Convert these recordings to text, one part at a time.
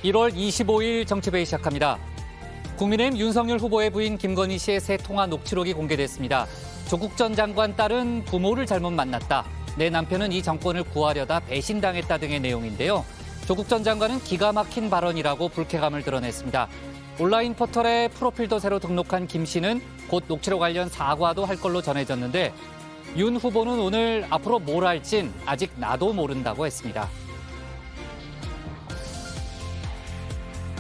1월 25일 정치회의 시작합니다. 국민의힘 윤석열 후보의 부인 김건희 씨의 새 통화 녹취록이 공개됐습니다. 조국 전 장관 딸은 부모를 잘못 만났다. 내 남편은 이 정권을 구하려다 배신당했다 등의 내용인데요. 조국 전 장관은 기가 막힌 발언이라고 불쾌감을 드러냈습니다. 온라인 포털에 프로필도 새로 등록한 김 씨는 곧 녹취록 관련 사과도 할 걸로 전해졌는데 윤 후보는 오늘 앞으로 뭘 할진 아직 나도 모른다고 했습니다.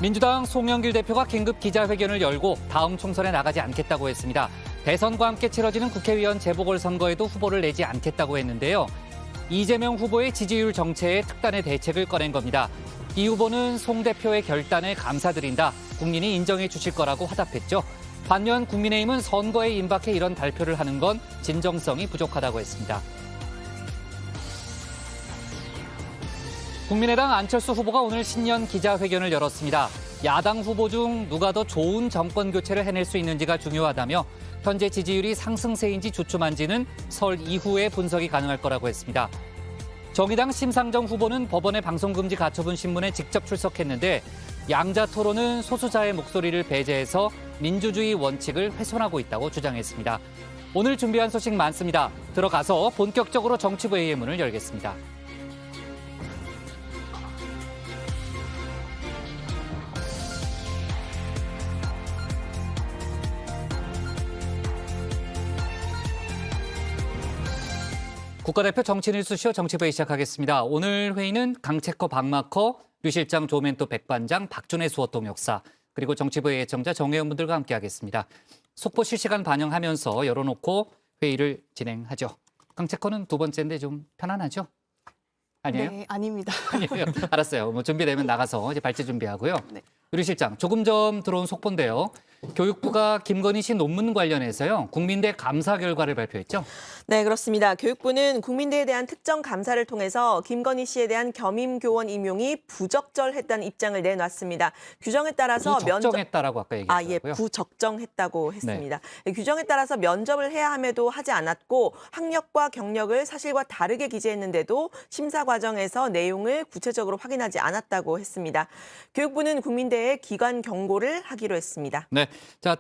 민주당 송영길 대표가 긴급 기자회견을 열고 다음 총선에 나가지 않겠다고 했습니다. 대선과 함께 치러지는 국회의원 재보궐선거에도 후보를 내지 않겠다고 했는데요. 이재명 후보의 지지율 정체에 특단의 대책을 꺼낸 겁니다. 이 후보는 송 대표의 결단에 감사드린다. 국민이 인정해 주실 거라고 화답했죠. 반면 국민의힘은 선거에 임박해 이런 발표를 하는 건 진정성이 부족하다고 했습니다. 국민의당 안철수 후보가 오늘 신년 기자회견을 열었습니다. 야당 후보 중 누가 더 좋은 정권 교체를 해낼 수 있는지가 중요하다며 현재 지지율이 상승세인지 주춤한지는 설 이후에 분석이 가능할 거라고 했습니다. 정의당 심상정 후보는 법원의 방송금지 가처분 신문에 직접 출석했는데 양자 토론은 소수자의 목소리를 배제해서 민주주의 원칙을 훼손하고 있다고 주장했습니다. 오늘 준비한 소식 많습니다. 들어가서 본격적으로 정치부회의의 문을 열겠습니다. 국가대표 정치뉴스쇼 정치부회의 시작하겠습니다. 오늘 회의는 강체커 박마커, 류 실장 조멘토 백반장, 박준혜 수호통 역사, 그리고 정치부회의 애청자 정회원분들과 함께하겠습니다. 속보 실시간 반영하면서 열어놓고 회의를 진행하죠. 강체커는 두 번째인데 좀 편안하죠? 아니에요? 네, 아닙니다. 아니에요. 알았어요. 뭐 준비되면 나가서 이제 발제 준비하고요. 네. 류 실장, 조금 전 들어온 속보인데요. 교육부가 김건희 씨 논문 관련해서요. 국민대 감사 결과를 발표했죠. 네, 그렇습니다. 교육부는 국민대에 대한 특정 감사를 통해서 김건희 씨에 대한 겸임교원 임용이 부적절했다는 입장을 내놨습니다. 규정에 따라서 부적정했다라고 아까 얘기했고요. 부적정했다고 했습니다. 네. 규정에 따라서 면접을 해야 함에도 하지 않았고 학력과 경력을 사실과 다르게 기재했는데도 심사 과정에서 내용을 구체적으로 확인하지 않았다고 했습니다. 교육부는 국민대에 기관 경고를 하기로 했습니다. 네, 자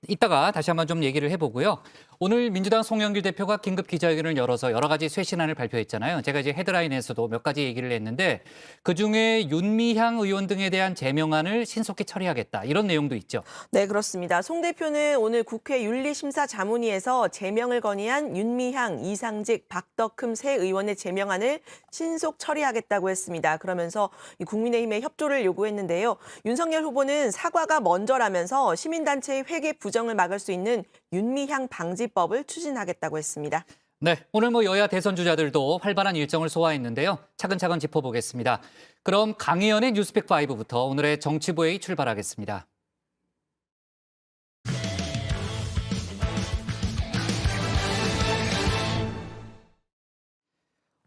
이따가 다시 한번 좀 얘기를 해보고요. 오늘 민주당 송영길 대표가 긴급 기자회견을 열어서 여러 가지 쇄신안을 발표했잖아요. 제가 이제 헤드라인에서도 몇 가지 얘기를 했는데 그중에 윤미향 의원 등에 대한 제명안을 신속히 처리하겠다. 이런 내용도 있죠. 네, 그렇습니다. 송 대표는 오늘 국회 윤리심사자문위에서 제명을 건의한 윤미향, 이상직, 박덕흠 세 의원의 제명안을 신속 처리하겠다고 했습니다. 그러면서 국민의힘의 협조를 요구했는데요. 윤석열 후보는 사과가 먼저라면서 시민단체의 회계 부정을 막을 수 있는 윤미향 방지법을 추진하겠다고 했습니다. 네, 오늘 여야 대선 주자들도 활발한 일정을 소화했는데요. 차근차근 짚어보겠습니다. 그럼 강혜연의 뉴스픽5부터 오늘의 정치부회의 출발하겠습니다.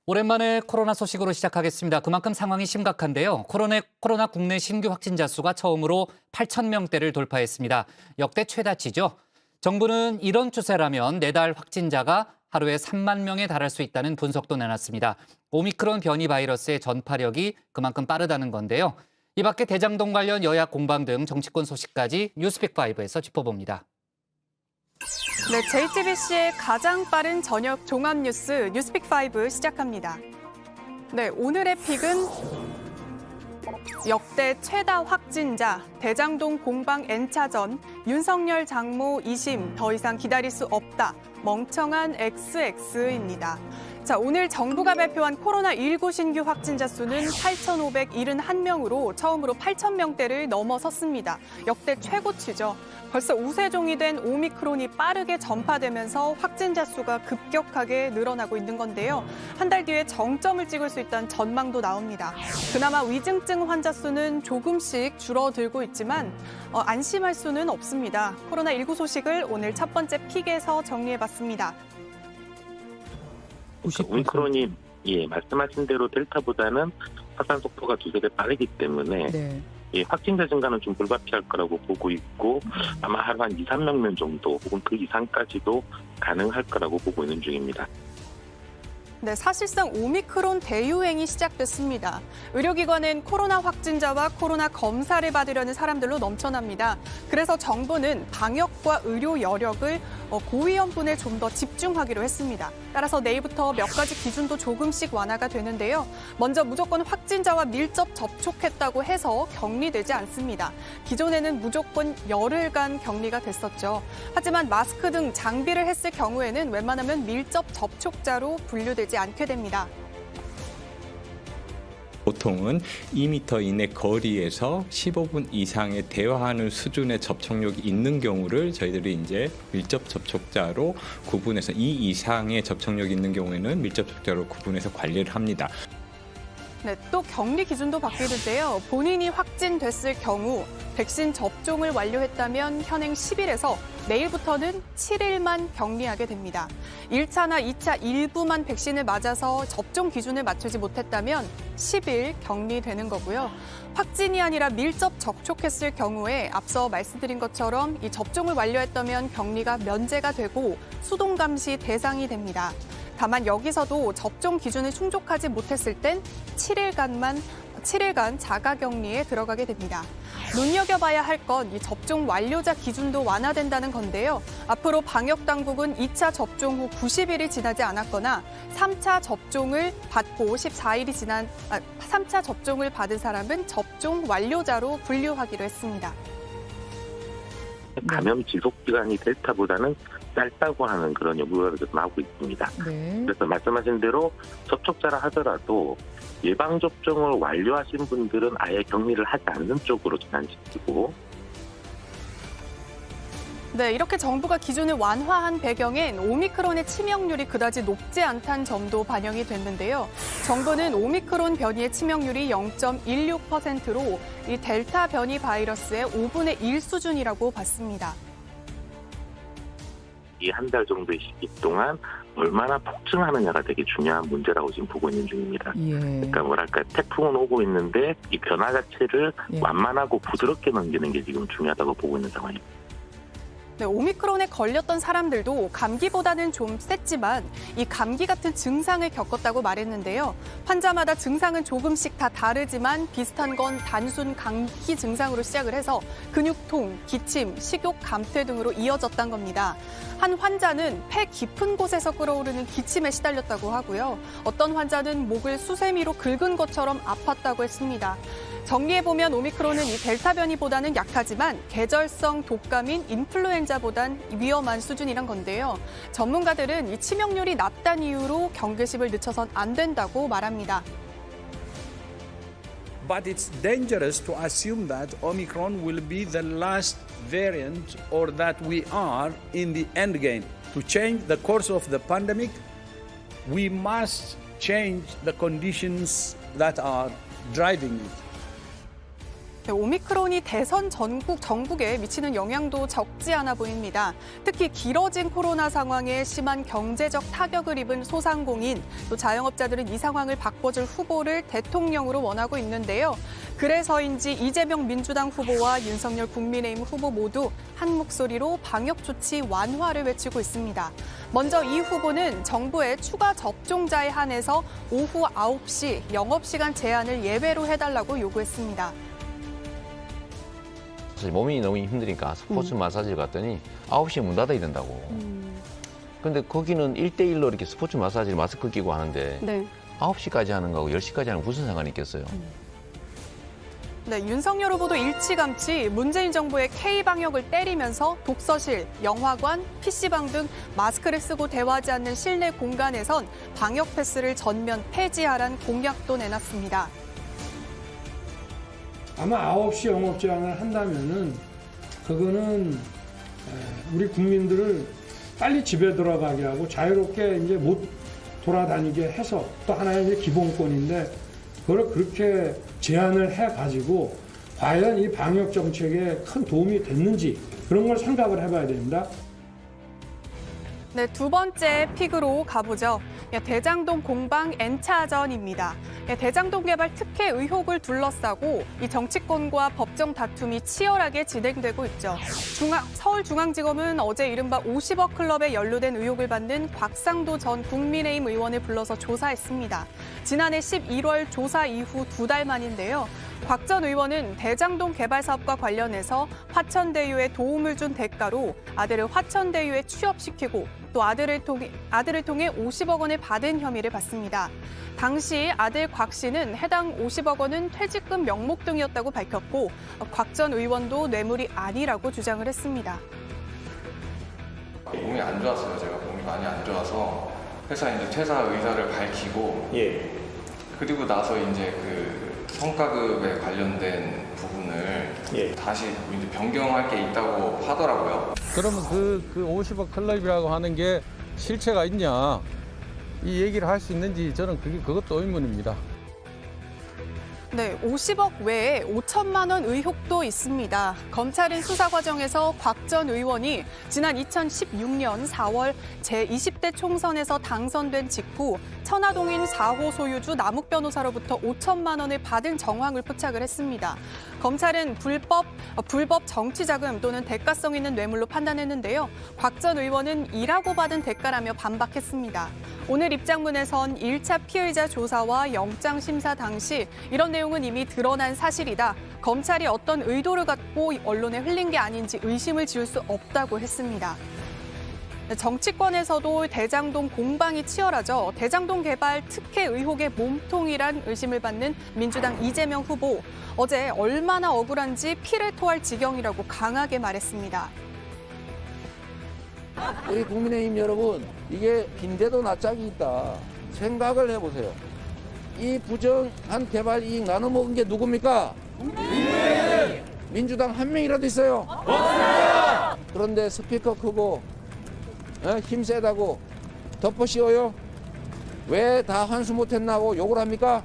오랜만에 코로나 소식으로 시작하겠습니다. 그만큼 상황이 심각한데요. 코로나 국내 신규 확진자 수가 처음으로 8,000명대를 돌파했습니다. 역대 최다치죠. 정부는 이런 추세라면 내달 확진자가 하루에 3만 명에 달할 수 있다는 분석도 내놨습니다. 오미크론 변이 바이러스의 전파력이 그만큼 빠르다는 건데요. 이 밖에 대장동 관련 여야 공방 등 정치권 소식까지 뉴스픽5에서 짚어봅니다. 네, JTBC의 가장 빠른 저녁 종합 뉴스 뉴스픽5 시작합니다. 네, 오늘의 픽은 역대 최다 확진자, 대장동 공방 N차전, 윤석열 장모 2심, 더 이상 기다릴 수 없다, 멍청한 XX입니다. 자, 오늘 정부가 발표한 코로나19 신규 확진자 수는 8,571명으로 처음으로 8,000명대를 넘어섰습니다. 역대 최고치죠. 벌써 우세종이 된 오미크론이 빠르게 전파되면서 확진자 수가 급격하게 늘어나고 있는 건데요. 한 달 뒤에 정점을 찍을 수 있다는 전망도 나옵니다. 그나마 위중증 환자 수는 조금씩 줄어들고 있지만 안심할 수는 없습니다. 코로나19 소식을 오늘 첫 번째 픽에서 정리해봤습니다. 오미크론이 말씀하신 대로 델타보다는 확산 속도가 두세 배 빠르기 때문에 확진자 증가는 좀 불가피할 거라고 보고 있고 아마 하루 한 2, 3명 정도 혹은 그 이상까지도 가능할 거라고 보고 있는 중입니다. 네, 사실상 오미크론 대유행이 시작됐습니다. 의료기관은 코로나 확진자와 코로나 검사를 받으려는 사람들로 넘쳐납니다. 그래서 정부는 방역과 의료 여력을 고위험군에 좀 더 집중하기로 했습니다. 따라서 내일부터 몇 가지 기준도 조금씩 완화가 되는데요. 먼저 무조건 확진자와 밀접 접촉했다고 해서 격리되지 않습니다. 기존에는 무조건 열흘간 격리가 됐었죠. 하지만 마스크 등 장비를 했을 경우에는 웬만하면 밀접 접촉자로 분류되지 않게 됩니다. 보통은 2m 이내 거리에서 15분 이상의 대화하는 수준의 접촉력이 있는 경우를 저희들이 이제 밀접 접촉자로 구분해서 2 이상의 접촉력이 있는 경우에는 밀접 접촉자로 구분해서 관리를 합니다. 네, 또 격리 기준도 바뀌는데요. 본인이 확진됐을 경우 백신 접종을 완료했다면 현행 10일에서 내일부터는 7일만 격리하게 됩니다. 1차나 2차 일부만 백신을 맞아서 접종 기준을 맞추지 못했다면 10일 격리되는 거고요. 확진이 아니라 밀접 접촉했을 경우에 앞서 말씀드린 것처럼 이 접종을 완료했다면 격리가 면제가 되고 수동 감시 대상이 됩니다. 다만 여기서도 접종 기준을 충족하지 못했을 땐 7일간 자가격리에 들어가게 됩니다. 눈여겨봐야 할 건 이 접종 완료자 기준도 완화된다는 건데요. 앞으로 방역당국은 2차 접종 후 90일이 지나지 않았거나 3차 접종을 받고 3차 접종을 받은 사람은 접종 완료자로 분류하기로 했습니다. 감염 지속 기간이 델타보다는 짧다고 하는 그런 연구가 나오고 있습니다. 네. 그래서 말씀하신 대로 접촉자라 하더라도 예방접종을 완료하신 분들은 아예 격리를 하지 않는 쪽으로 전환시키고 네, 이렇게 정부가 기준을 완화한 배경엔 오미크론의 치명률이 그다지 높지 않다는 점도 반영이 됐는데요. 정부는 오미크론 변이의 치명률이 0.16%로 이 델타 변이 바이러스의 5분의 1 수준이라고 봤습니다. 이 한 달 정도의 시기 동안 얼마나 폭증하느냐가 되게 중요한 문제라고 지금 보고 있는 중입니다. 예. 그러니까 뭐랄까 태풍은 오고 있는데 이 변화 자체를 완만하고 부드럽게 넘기는 게 지금 중요하다고 보고 있는 상황입니다. 네, 오미크론에 걸렸던 사람들도 감기보다는 좀 셌지만 이 감기 같은 증상을 겪었다고 말했는데요. 환자마다 증상은 조금씩 다 다르지만 비슷한 건 단순 감기 증상으로 시작을 해서 근육통, 기침, 식욕 감퇴 등으로 이어졌다는 겁니다. 한 환자는 폐 깊은 곳에서 끓어오르는 기침에 시달렸다고 하고요. 어떤 환자는 목을 수세미로 긁은 것처럼 아팠다고 했습니다. 정리해보면 오미크론은 이 델타 변이보다는 약하지만 계절성 독감인 인플루엔자보단 위험한 수준이란 건데요. 전문가들은 이 치명률이 낮다는 이유로 경계심을 늦춰선 안 된다고 말합니다. But it's dangerous to assume that Omicron will be the last variant or that we are in the end game. To change the course of the pandemic, we must change the conditions that are driving it. 네, 오미크론이 대선 전국에 미치는 영향도 적지 않아 보입니다. 특히 길어진 코로나 상황에 심한 경제적 타격을 입은 소상공인, 또 자영업자들은 이 상황을 바꿔줄 후보를 대통령으로 원하고 있는데요. 그래서인지 이재명 민주당 후보와 윤석열 국민의힘 후보 모두 한 목소리로 방역 조치 완화를 외치고 있습니다. 먼저 이 후보는 정부의 추가 접종자에 한해서 오후 9시 영업시간 제한을 예외로 해달라고 요구했습니다. 사실 몸이 너무 힘드니까 스포츠 마사지를 갔더니 9시에 문 닫아야 된다고. 근데 거기는 1대1로 이렇게 스포츠 마사지를 마스크 끼고 하는데 네. 9시까지 하는 거하고 10시까지 하는 거 무슨 상관이 있겠어요? 네, 윤석열 후보도 일찌감치 문재인 정부의 K방역을 때리면서 독서실, 영화관, PC방 등 마스크를 쓰고 대화하지 않는 실내 공간에선 방역 패스를 전면 폐지하란 공약도 내놨습니다. 아마 9시 영업 제한을 한다면은 그거는 우리 국민들을 빨리 집에 들어가게 하고 자유롭게 이제 못 돌아다니게 해서 또 하나의 이제 기본권인데 그걸 그렇게 제한을 해가지고 과연 이 방역 정책에 큰 도움이 됐는지 그런 걸 생각을 해봐야 됩니다. 네, 두 번째 픽으로 가보죠. 대장동 공방 N차전입니다. 대장동 개발 특혜 의혹을 둘러싸고 이 정치권과 법정 다툼이 치열하게 진행되고 있죠. 서울중앙지검은 어제 이른바 50억 클럽에 연루된 의혹을 받는 곽상도 전 국민의힘 의원을 불러서 조사했습니다. 지난해 11월 조사 이후 2달 만인데요. 곽 전 의원은 대장동 개발 사업과 관련해서 화천대유에 도움을 준 대가로 아들을 화천대유에 취업시키고 또 아들을 통해 50억 원을 받은 혐의를 받습니다. 당시 아들 곽 씨는 해당 50억 원은 퇴직금 명목 등이었다고 밝혔고 곽 전 의원도 뇌물이 아니라고 주장을 했습니다. 몸이 안 좋았어요. 제가 몸이 많이 안 좋아서 회사 이제 퇴사 의사를 밝히고 그리고 나서 이제 그 성과급에 관련된 부분을 다시 이제 변경할 게 있다고 하더라고요. 그러면 그 50억 클럽이라고 하는 게 실체가 있냐 이 얘기를 할 수 있는지 저는 그것도 의문입니다. 네, 50억 외에 5천만 원 의혹도 있습니다. 검찰은 수사 과정에서 곽 전 의원이 지난 2016년 4월 제20대 총선에서 당선된 직후 천화동인 4호 소유주 남욱 변호사로부터 5천만 원을 받은 정황을 포착을 했습니다. 검찰은 불법 정치자금 또는 대가성 있는 뇌물로 판단했는데요. 곽 전 의원은 일하고 받은 대가라며 반박했습니다. 오늘 입장문에선 1차 피의자 조사와 영장 심사 당시 이런 내용은 이미 드러난 사실이다. 검찰이 어떤 의도를 갖고 언론에 흘린 게 아닌지 의심을 지울 수 없다고 했습니다. 정치권에서도 대장동 공방이 치열하죠. 대장동 개발 특혜 의혹의 몸통이란 의심을 받는 민주당 이재명 후보. 어제 얼마나 억울한지 피를 토할 지경이라고 강하게 말했습니다. 우리 국민의힘 여러분, 이게 빈대도 낯짝이 있다. 생각을 해보세요. 이 부정한 개발 이익 나눠 먹은 게 누굽니까? 민주당 한 명이라도 있어요? 없습니다. 그런데 스피커 크고 힘 세다고 덮어 씌워요? 왜 다 환수 못했나고 욕을 합니까?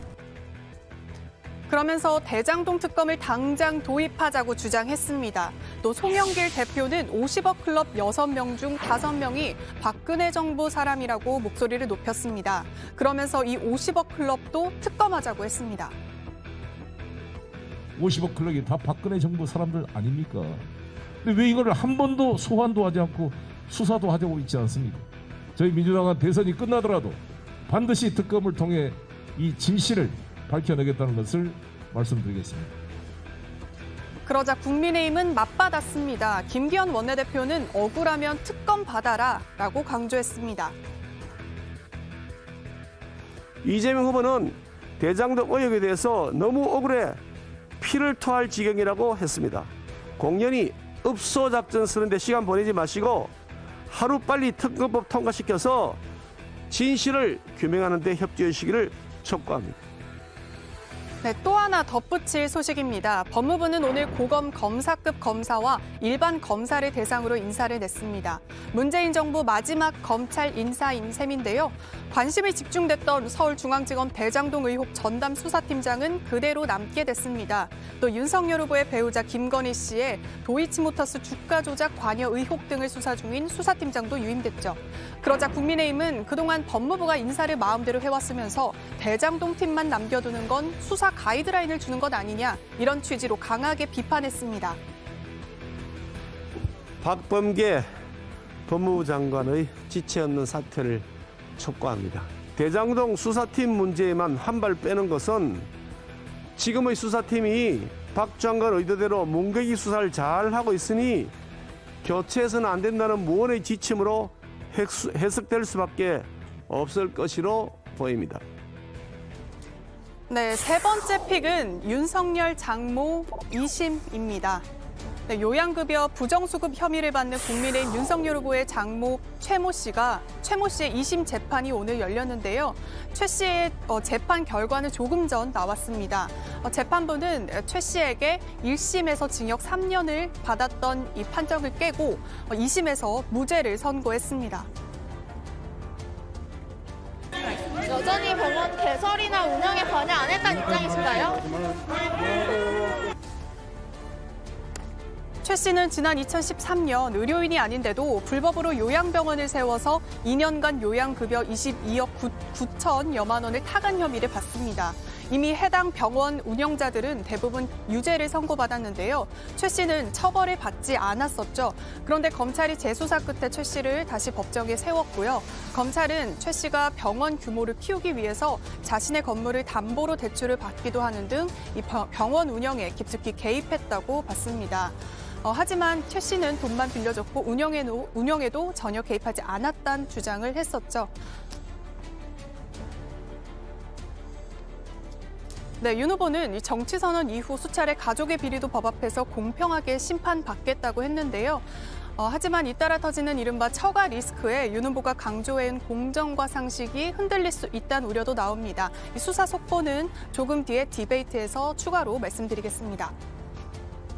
그러면서 대장동 특검을 당장 도입하자고 주장했습니다. 또 송영길 대표는 50억 클럽 6명 중 5명이 박근혜 정부 사람이라고 목소리를 높였습니다. 그러면서 이 50억 클럽도 특검하자고 했습니다. 50억 클럽이 다 박근혜 정부 사람들 아닙니까? 근데 왜 이거를 한 번도 소환도 하지 않고 수사도 하고 있지 않습니까? 저희 민주당은 대선이 끝나더라도 반드시 특검을 통해 이 진실을 밝혀내겠다는 것을 말씀드리겠습니다. 그러자 국민의힘은 맞받았습니다. 김기현 원내대표는 억울하면 특검 받아라라고 강조했습니다. 이재명 후보는 대장동 의혹에 대해서 너무 억울해 피를 토할 지경이라고 했습니다. 공연히 읍소작전 쓰는데 시간 보내지 마시고 하루빨리 특검법 통과시켜서 진실을 규명하는 데 협조해 주시기를 촉구합니다. 네, 또 하나 덧붙일 소식입니다. 법무부는 오늘 고검 검사급 검사와 일반 검사를 대상으로 인사를 냈습니다. 문재인 정부 마지막 검찰 인사인 셈인데요. 관심이 집중됐던 서울중앙지검 대장동 의혹 전담 수사팀장은 그대로 남게 됐습니다. 또 윤석열 후보의 배우자 김건희 씨의 도이치모터스 주가 조작 관여 의혹 등을 수사 중인 수사팀장도 유임됐죠. 그러자 국민의힘은 그동안 법무부가 인사를 마음대로 해왔으면서 대장동 팀만 남겨두는 건 수사 가이드라인을 주는 것 아니냐, 이런 취지로 강하게 비판했습니다. 박범계 법무부 장관의 지체 없는 사퇴를 촉구합니다. 대장동 수사팀 문제에만 한 발 빼는 것은 지금의 수사팀이 박 장관 의도대로 문개기 수사를 잘 하고 있으니 교체해서는 안 된다는 무언의 지침으로 해석될 수밖에 없을 것으로 보입니다. 네, 세 번째 픽은 윤석열 장모 2심입니다. 네, 요양급여 부정수급 혐의를 받는 국민의힘 윤석열 후보의 장모 최모 씨의 2심 재판이 오늘 열렸는데요. 최 씨의 재판 결과는 조금 전 나왔습니다. 재판부는 최 씨에게 1심에서 징역 3년을 받았던 이 판정을 깨고 2심에서 무죄를 선고했습니다. 여전히 병원 개설이나 운영에 관여 안 했다는 입장이신가요? 최 최 씨는 지난 2013년 의료인이 아닌데도 불법으로 요양병원을 세워서 2년간 요양급여 22억 9천여만 원을 타간 혐의를 받습니다. 이미 해당 병원 운영자들은 대부분 유죄를 선고받았는데요. 최 씨는 처벌을 받지 않았었죠. 그런데 검찰이 재수사 끝에 최 씨를 다시 법정에 세웠고요. 검찰은 최 씨가 병원 규모를 키우기 위해서 자신의 건물을 담보로 대출을 받기도 하는 등 이 병원 운영에 깊숙이 개입했다고 봤습니다. 하지만 최 씨는 돈만 빌려줬고 운영에도 전혀 개입하지 않았다는 주장을 했었죠. 네, 윤 후보는 이 정치 선언 이후 수차례 가족의 비리도 법 앞에서 공평하게 심판받겠다고 했는데요. 하지만 잇따라 터지는 이른바 처가 리스크에 윤 후보가 강조해온 공정과 상식이 흔들릴 수 있다는 우려도 나옵니다. 이 수사 속보는 조금 뒤에 디베이트에서 추가로 말씀드리겠습니다.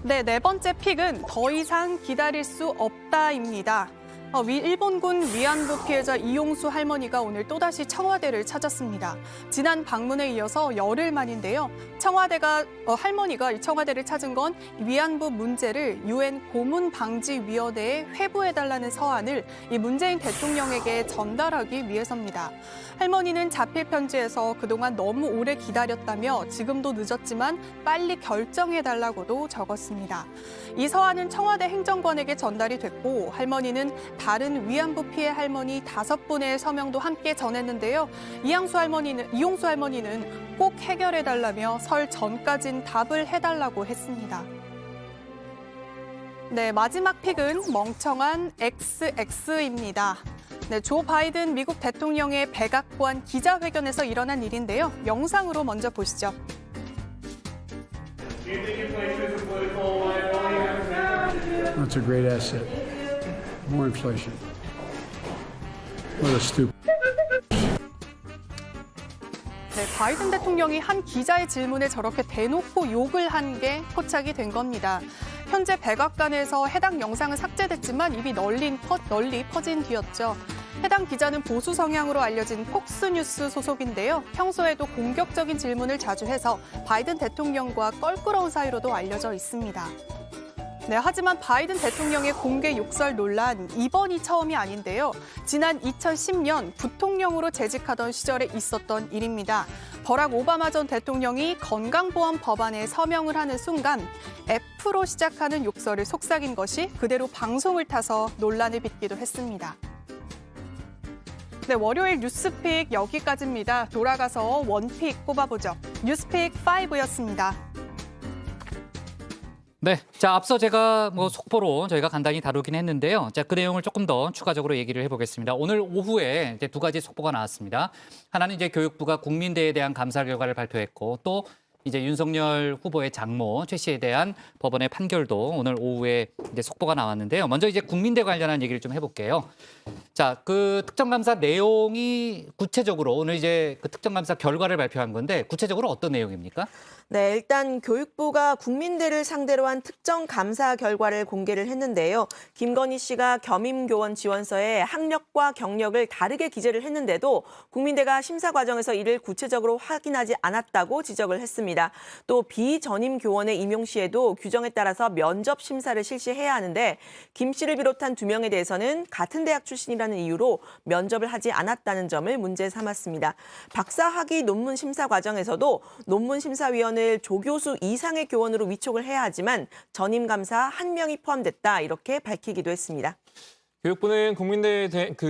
네, 네 번째 픽은 더 이상 기다릴 수 없다입니다. 일본군 위안부 피해자 이용수 할머니가 오늘 또다시 청와대를 찾았습니다. 지난 방문에 이어서 열흘 만인데요. 할머니가 이 청와대를 찾은 건 위안부 문제를 유엔 고문방지위원회에 회부해달라는 서한을 이 문재인 대통령에게 전달하기 위해서입니다. 할머니는 자필 편지에서 그동안 너무 오래 기다렸다며 지금도 늦었지만 빨리 결정해달라고도 적었습니다. 이 서한은 청와대 행정관에게 전달이 됐고 할머니는 다른 위안부 피해 할머니 5분의 서명도 함께 전했는데요. 이용수 할머니는 꼭 해결해달라며 설 전까진 답을 해달라고 했습니다. 네, 마지막 픽은 멍청한 XX입니다. 네, 조 바이든 미국 대통령의 백악관 기자회견에서 일어난 일인데요. 영상으로 먼저 보시죠. That's a great asset. More inflation. What a stupid. 네, 바이든 대통령이 한 기자의 질문에 저렇게 대놓고 욕을 한 게 포착이 된 겁니다. 현재 백악관에서 해당 영상은 삭제됐지만 이미 널리 퍼진 뒤였죠. 해당 기자는 보수 성향으로 알려진 폭스뉴스 소속인데요. 평소에도 공격적인 질문을 자주 해서 바이든 대통령과 껄끄러운 사이로도 알려져 있습니다. 네, 하지만 바이든 대통령의 공개 욕설 논란 이번이 처음이 아닌데요. 지난 2010년 부통령으로 재직하던 시절에 있었던 일입니다. 버락 오바마 전 대통령이 건강보험 법안에 서명을 하는 순간 F로 시작하는 욕설을 속삭인 것이 그대로 방송을 타서 논란을 빚기도 했습니다. 네, 월요일 뉴스픽 여기까지입니다. 돌아가서 원픽 뽑아보죠. 뉴스픽 5였습니다. 네, 자 앞서 제가 속보로 저희가 간단히 다루긴 했는데요. 자, 그 내용을 조금 더 추가적으로 얘기를 해보겠습니다. 오늘 오후에 이제 2가지 속보가 나왔습니다. 하나는 이제 교육부가 국민대에 대한 감사 결과를 발표했고, 또 이제 윤석열 후보의 장모 최 씨에 대한 법원의 판결도 오늘 오후에 이제 속보가 나왔는데요. 먼저 이제 국민대 관련한 얘기를 좀 해볼게요. 자, 그 특정감사 내용이 구체적으로 오늘 이제 그 특정감사 결과를 발표한 건데 구체적으로 어떤 내용입니까? 네, 일단 교육부가 국민대를 상대로 한 특정 감사 결과를 공개를 했는데요. 김건희 씨가 겸임교원 지원서에 학력과 경력을 다르게 기재를 했는데도 국민대가 심사 과정에서 이를 구체적으로 확인하지 않았다고 지적을 했습니다. 또 비전임 교원의 임용 시에도 규정에 따라서 면접 심사를 실시해야 하는데 김 씨를 비롯한 2명에 대해서는 같은 대학 출신이라는 이유로 면접을 하지 않았다는 점을 문제 삼았습니다. 박사학위 논문 심사 과정에서도 논문심사위원을 조교수 이상의 교원으로 위촉을 해야 하지만 전임 감사 1명이 포함됐다, 이렇게 밝히기도 했습니다. 교육부는 국민대에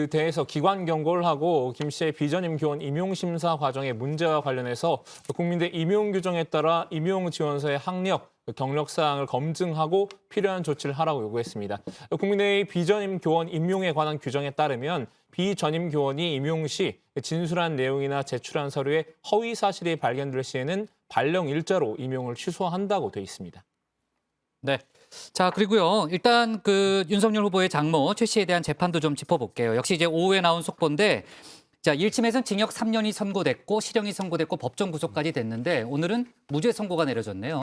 대해서 기관 경고를 하고 김 씨의 비전임 교원 임용 심사 과정의 문제와 관련해서 국민대 임용 규정에 따라 임용 지원서의 학력, 경력 사항을 검증하고 필요한 조치를 하라고 요구했습니다. 국민대의 비전임 교원 임용에 관한 규정에 따르면 비전임 교원이 임용 시 진술한 내용이나 제출한 서류에 허위 사실이 발견될 시에는 발령 일자로 임용을 취소한다고 돼 있습니다. 네. 자, 그리고요. 일단 그 윤석열 후보의 장모 최 씨에 대한 재판도 좀 짚어볼게요. 역시 이제 오후에 나온 속보인데 자, 1심에서는 징역 3년이 선고됐고 실형이 선고됐고 법정 구속까지 됐는데 오늘은 무죄 선고가 내려졌네요.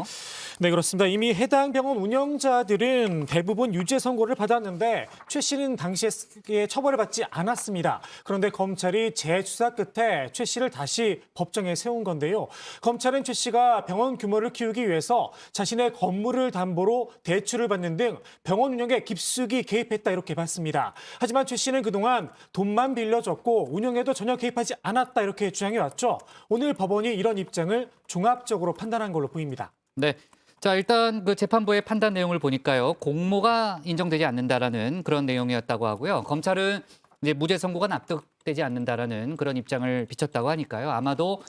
네, 그렇습니다. 이미 해당 병원 운영자들은 대부분 유죄 선고를 받았는데 최 씨는 당시에 처벌을 받지 않았습니다. 그런데 검찰이 재수사 끝에 최 씨를 다시 법정에 세운 건데요. 검찰은 최 씨가 병원 규모를 키우기 위해서 자신의 건물을 담보로 대출을 받는 등 병원 운영에 깊숙이 개입했다 이렇게 봤습니다. 하지만 최 씨는 그동안 돈만 빌려줬고 운영에도 전혀 개입하지 않았다 이렇게 주장해왔죠. 오늘 법원이 이런 입장을 종합적으로 판단한 걸로 보입니다. 네. 자, 일단 그 재판부의 판단 내용을 보니까요. 공모가 인정되지 않는다라는 그런 내용이었다고 하고요. 검찰은 이제 무죄 선고가 납득되지 않는다라는 그런 입장을 비쳤다고 하니까요. 아마도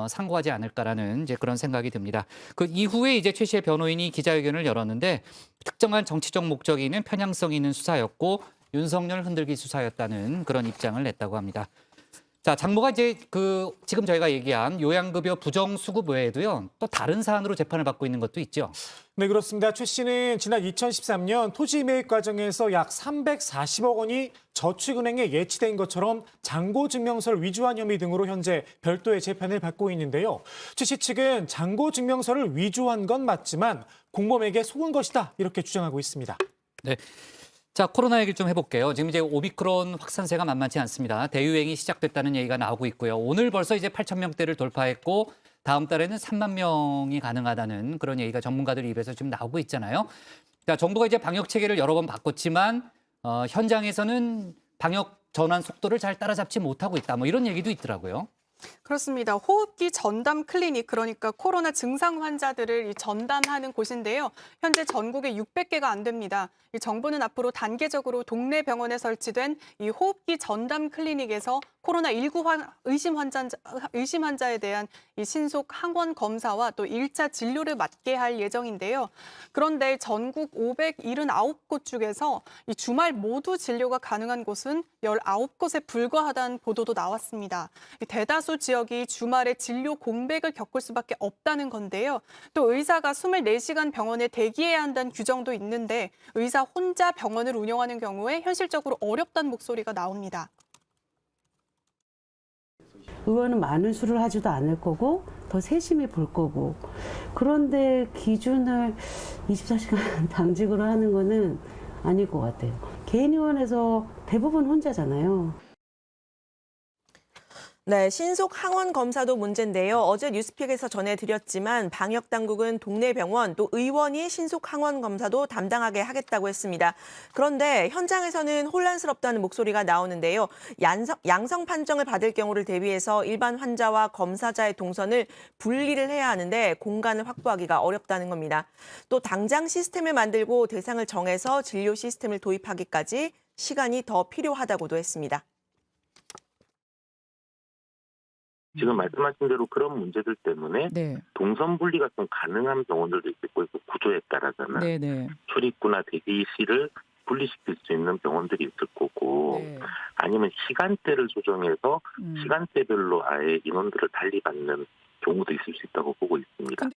상고하지 않을까라는 이제 그런 생각이 듭니다. 그 이후에 이제 최 씨의 변호인이 기자회견을 열었는데 특정한 정치적 목적이 있는 편향성 있는 수사였고 윤석열 흔들기 수사였다는 그런 입장을 냈다고 합니다. 자, 장모가 이제 지금 저희가 얘기한 요양급여 부정수급 외에도요, 또 다른 사안으로 재판을 받고 있는 것도 있죠. 네, 그렇습니다. 최 씨는 지난 2013년 토지 매입 과정에서 약 340억 원이 저축은행에 예치된 것처럼 잔고증명서를 위조한 혐의 등으로 현재 별도의 재판을 받고 있는데요. 최 씨 측은 잔고증명서를 위조한 건 맞지만 공범에게 속은 것이다 이렇게 주장하고 있습니다. 네. 자, 코로나 얘기를 좀 해볼게요. 지금 이제 오미크론 확산세가 만만치 않습니다. 대유행이 시작됐다는 얘기가 나오고 있고요. 오늘 벌써 이제 8,000명대를 돌파했고 다음 달에는 3만 명이 가능하다는 그런 얘기가 전문가들 입에서 지금 나오고 있잖아요. 자, 정부가 이제 방역 체계를 여러 번 바꿨지만 현장에서는 방역 전환 속도를 잘 따라잡지 못하고 있다. 뭐 이런 얘기도 있더라고요. 그렇습니다. 호흡기 전담 클리닉, 그러니까 코로나 증상 환자들을 전담하는 곳인데요. 현재 전국에 600개가 안 됩니다. 이 정부는 앞으로 단계적으로 동네 병원에 설치된 이 호흡기 전담 클리닉에서 코로나19 의심 환자에 대한 이 신속 항원 검사와 또 1차 진료를 맡게 할 예정인데요. 그런데 전국 579곳 중에서 이 주말 모두 진료가 가능한 곳은 19곳에 불과하다는 보도도 나왔습니다. 대다수 지역이 주말에 진료 공백을 겪을 수밖에 없다는 건데요. 또 의사가 24시간 병원에 대기해야 한다는 규정도 있는데 의사 혼자 병원을 운영하는 경우에 현실적으로 어렵다는 목소리가 나옵니다. 의원은 많은 수를 하지도 않을 거고 더 세심히 볼 거고, 그런데 기준을 24시간 당직으로 하는 거는 아닐 것 같아요. 개인 의원에서 대부분 혼자잖아요. 네, 신속 항원 검사도 문제인데요. 어제 뉴스픽에서 전해드렸지만 방역 당국은 동네 병원 또 의원이 신속 항원 검사도 담당하게 하겠다고 했습니다. 그런데 현장에서는 혼란스럽다는 목소리가 나오는데요. 양성 판정을 받을 경우를 대비해서 일반 환자와 검사자의 동선을 분리를 해야 하는데 공간을 확보하기가 어렵다는 겁니다. 또 당장 시스템을 만들고 대상을 정해서 진료 시스템을 도입하기까지 시간이 더 필요하다고도 했습니다. 지금 말씀하신 대로 그런 문제들 때문에 동선 분리가 좀 가능한 병원들도 있고 구조에 따라서는 출입구나 대기실을 분리시킬 수 있는 병원들이 있을 거고 아니면 시간대를 조정해서 시간대별로 아예 인원들을 달리 받는 경우도 있을 수 있다고 보고 있습니다.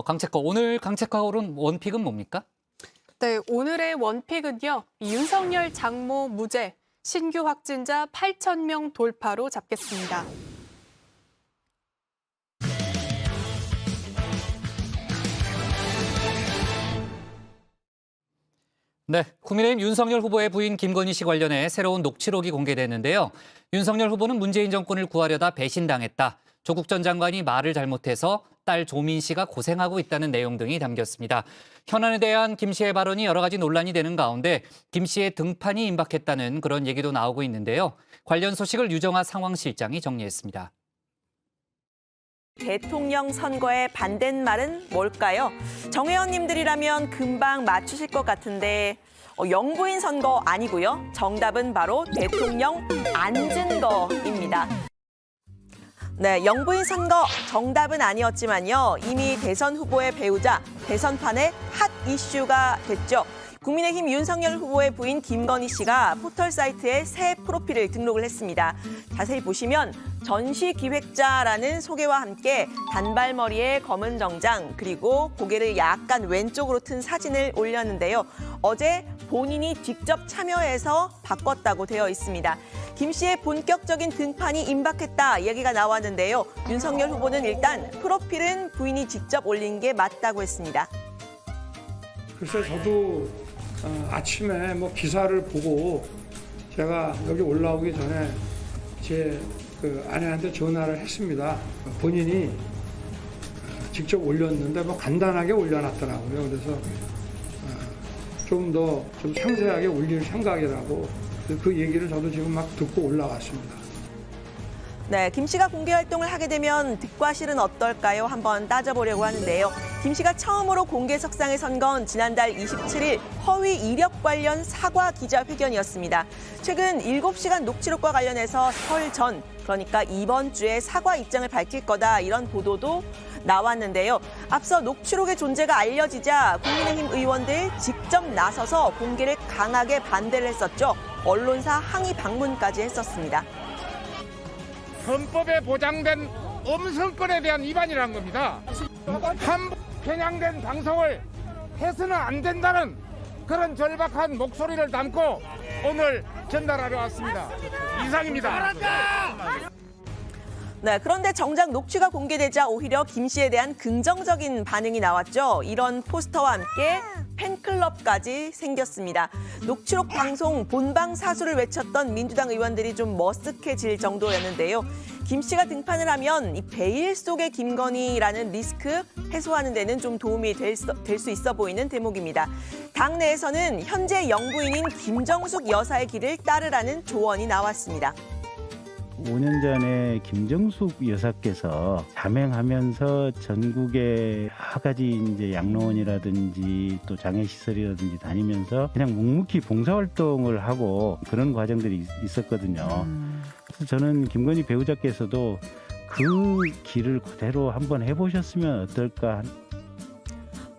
강채커, 오늘 강채커 오른 원픽은 뭡니까? 네, 오늘의 원픽은요. 윤석열 장모 무죄. 신규 확진자 8,000명 돌파로 잡겠습니다. 네, 국민의힘 윤석열 후보의 부인 김건희 씨 관련해 새로운 녹취록이 공개됐는데요. 윤석열 후보는 문재인 정권을 구하려다 배신당했다. 조국 전 장관이 말을 잘못해서 딸 조민 씨가 고생하고 있다는 내용 등이 담겼습니다. 현안에 대한 김 씨의 발언이 여러 가지 논란이 되는 가운데 김 씨의 등판이 임박했다는 그런 얘기도 나오고 있는데요. 관련 소식을 유정아 상황실장이 정리했습니다. 대통령 선거에 반대말은 뭘까요? 정 의원님들이라면 금방 맞추실 것 같은데 영부인 선거 아니고요. 정답은 바로 대통령 앉은 거입니다. 네, 영부인 선거 정답은 아니었지만요. 이미 대선 후보의 배우자, 대선판의 핫 이슈가 됐죠. 국민의힘 윤석열 후보의 부인 김건희 씨가 포털 사이트에 새 프로필을 등록을 했습니다. 자세히 보시면 전시기획자라는 소개와 함께 단발머리에 검은 정장 그리고 고개를 약간 왼쪽으로 튼 사진을 올렸는데요. 어제 본인이 직접 참여해서 바꿨다고 되어 있습니다. 김 씨의 본격적인 등판이 임박했다 얘기가 나왔는데요. 윤석열 후보는 일단 프로필은 부인이 직접 올린 게 맞다고 했습니다. 글쎄 저도 아침에 뭐 기사를 보고 제가 여기 올라오기 전에 제 아내한테 전화를 했습니다. 본인이 직접 올렸는데 뭐 간단하게 올려놨더라고요. 그래서 좀 더 좀 상세하게 올릴 생각이라고 그 얘기를 저도 지금 막 듣고 올라왔습니다. 네, 김 씨가 공개 활동을 하게 되면 득과 실은 어떨까요? 한번 따져보려고 하는데요. 김 씨가 처음으로 공개석상에 선 건 지난달 27일 허위 이력 관련 사과 기자회견이었습니다. 최근 7시간 녹취록과 관련해서 설 전, 그러니까 이번 주에 사과 입장을 밝힐 거다 이런 보도도 나왔는데요. 앞서 녹취록의 존재가 알려지자 국민의힘 의원들 직접 나서서 공개를 강하게 반대를 했었죠. 언론사 항의 방문까지 했었습니다. 헌법에 보장된 음성권에 대한 위반이라는 겁니다. 한번 편향된 방송을 해서는 안 된다는 그런 절박한 목소리를 담고 오늘 전달하러 왔습니다. 이상입니다. 네, 그런데 정작 녹취가 공개되자 오히려 김 씨에 대한 긍정적인 반응이 나왔죠. 이런 포스터와 함께 팬클럽까지 생겼습니다. 녹취록 방송 본방 사수를 외쳤던 민주당 의원들이 좀 머쓱해질 정도였는데요. 김 씨가 등판을 하면 이 베일 속의 김건희라는 리스크 해소하는 데는 좀 도움이 될 수 있어 보이는 대목입니다. 당내에서는 현재 영부인인 김정숙 여사의 길을 따르라는 조언이 나왔습니다. 5년 전에 김정숙 여사께서 자명하면서 전국의 여러 가지 이제 양로원이라든지 또 장애시설이라든지 다니면서 그냥 묵묵히 봉사활동을 하고 그런 과정들이 있었거든요. 그래서 저는 김건희 배우자께서도 그 길을 그대로 한번 해보셨으면 어떨까.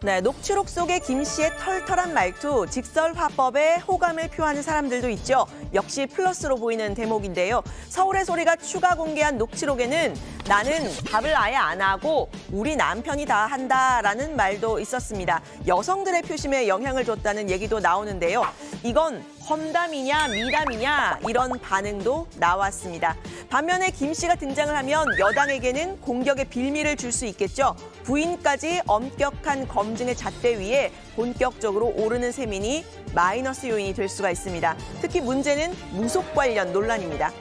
네, 녹취록 속의 김 씨의 털털한 말투, 직설화법에 호감을 표하는 사람들도 있죠. 역시 플러스로 보이는 대목인데요. 서울의 소리가 추가 공개한 녹취록에는 나는 밥을 아예 안 하고 우리 남편이 다 한다라는 말도 있었습니다. 여성들의 표심에 영향을 줬다는 얘기도 나오는데요. 이건 험담이냐 미담이냐 이런 반응도 나왔습니다. 반면에 김 씨가 등장을 하면 여당에게는 공격의 빌미를 줄 수 있겠죠. 부인까지 엄격한 검증의 잣대 위에 본격적으로 오르는 셈이니 마이너스 요인이 될 수가 있습니다. 특히 문제는 무속 관련 논란입니다.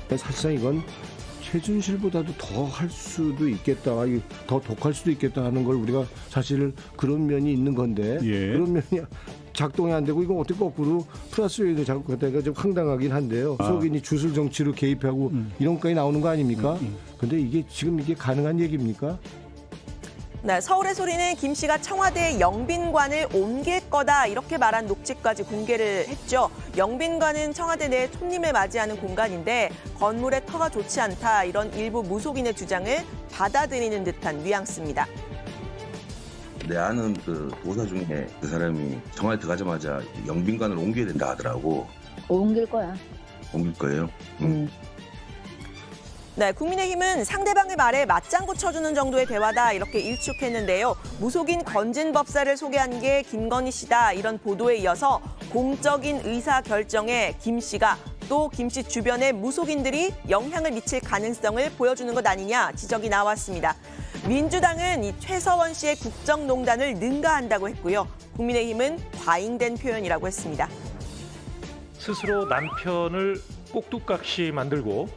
사실상 이건 최순실보다도 더 할 수도 있겠다, 더 독할 수도 있겠다 하는 걸 우리가 사실 그런 면이 있는 건데 그런 면이 작동이 안 되고 이건 어떻게 거꾸로 플러스 요인을 자꾸 갖다가 좀 황당하긴 한데요. 속인이 주술 정치로 개입하고 이런 것까지 나오는 거 아닙니까? 근데 이게 지금 이게 가능한 얘기입니까? 네, 서울의 소리는 김 씨가 청와대 영빈관을 옮길 거다 이렇게 말한 녹취까지 공개를 했죠. 영빈관은 청와대 내 손님을 맞이하는 공간인데 건물의 터가 좋지 않다 이런 일부 무속인의 주장을 받아들이는 듯한 뉘앙스입니다. 내 아는 그 도사 중에 그 사람이 청와대 들어가자마자 영빈관을 옮겨야 된다 하더라고. 옮길 거야. 옮길 거예요? 네, 국민의힘은 상대방의 말에 맞장구 쳐주는 정도의 대화다 이렇게 일축했는데요. 무속인 건진법사를 소개한 게 김건희 씨다 이런 보도에 이어서 공적인 의사결정에 김 씨가 또 김 씨 주변의 무속인들이 영향을 미칠 가능성을 보여주는 것 아니냐 지적이 나왔습니다. 민주당은 이 최서원 씨의 국정농단을 능가한다고 했고요. 국민의힘은 과잉된 표현이라고 했습니다. 스스로 남편을 꼭두각시 만들고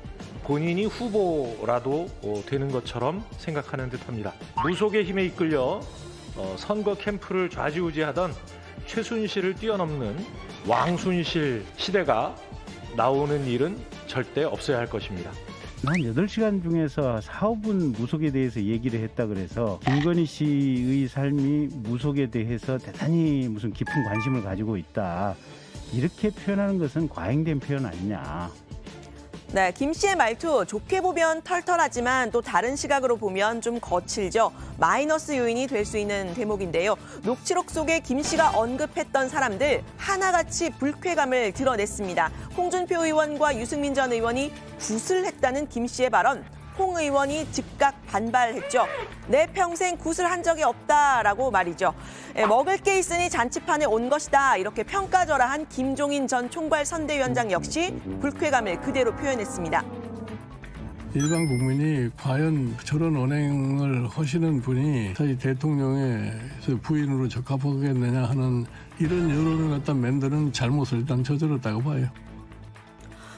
본인이 후보라도 되는 것처럼 생각하는 듯합니다. 무속의 힘에 이끌려 선거 캠프를 좌지우지하던 최순실을 뛰어넘는 왕순실 시대가 나오는 일은 절대 없어야 할 것입니다. 한 8시간 중에서 4, 5분 무속에 대해서 얘기를 했다 그래서 김건희 씨의 삶이 무속에 대해서 대단히 무슨 깊은 관심을 가지고 있다. 이렇게 표현하는 것은 과잉된 표현 아니냐. 네, 김 씨의 말투 좋게 보면 털털하지만 또 다른 시각으로 보면 좀 거칠죠. 마이너스 요인이 될 수 있는 대목인데요. 녹취록 속에 김 씨가 언급했던 사람들 하나같이 불쾌감을 드러냈습니다. 홍준표 의원과 유승민 전 의원이 굿을 했다는 김 씨의 발언. 홍 의원이 즉각 반발했죠. 내 평생 굿을 한 적이 없다라고 말이죠. 먹을 게 있으니 잔치판에 온 것이다. 이렇게 평가절하한 김종인 전 총괄 선대위원장 역시 불쾌감을 그대로 표현했습니다. 일반 국민이 과연 저런 언행을 하시는 분이 사실 대통령의 부인으로 적합하겠느냐 하는 이런 여론을 갖다 만드는 잘못을 일단 저질렀다고 봐요.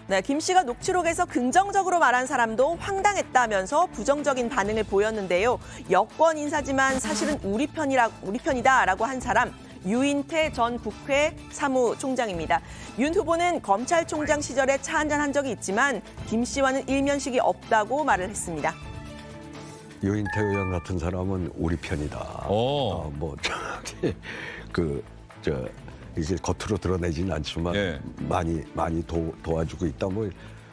네, 김 씨가 녹취록에서 긍정적으로 말한 사람도 황당했다면서 부정적인 반응을 보였는데요. 여권 인사지만 사실은 우리 편이다라고 한 사람 유인태 전 국회 사무총장입니다. 윤 후보는 검찰총장 시절에 차 한잔한 적이 있지만 김 씨와는 일면식이 없다고 말을 했습니다. 유인태 의원 같은 사람은 우리 편이다. 이제 겉으로 드러내지는 않지만 많이 도와주고 있다.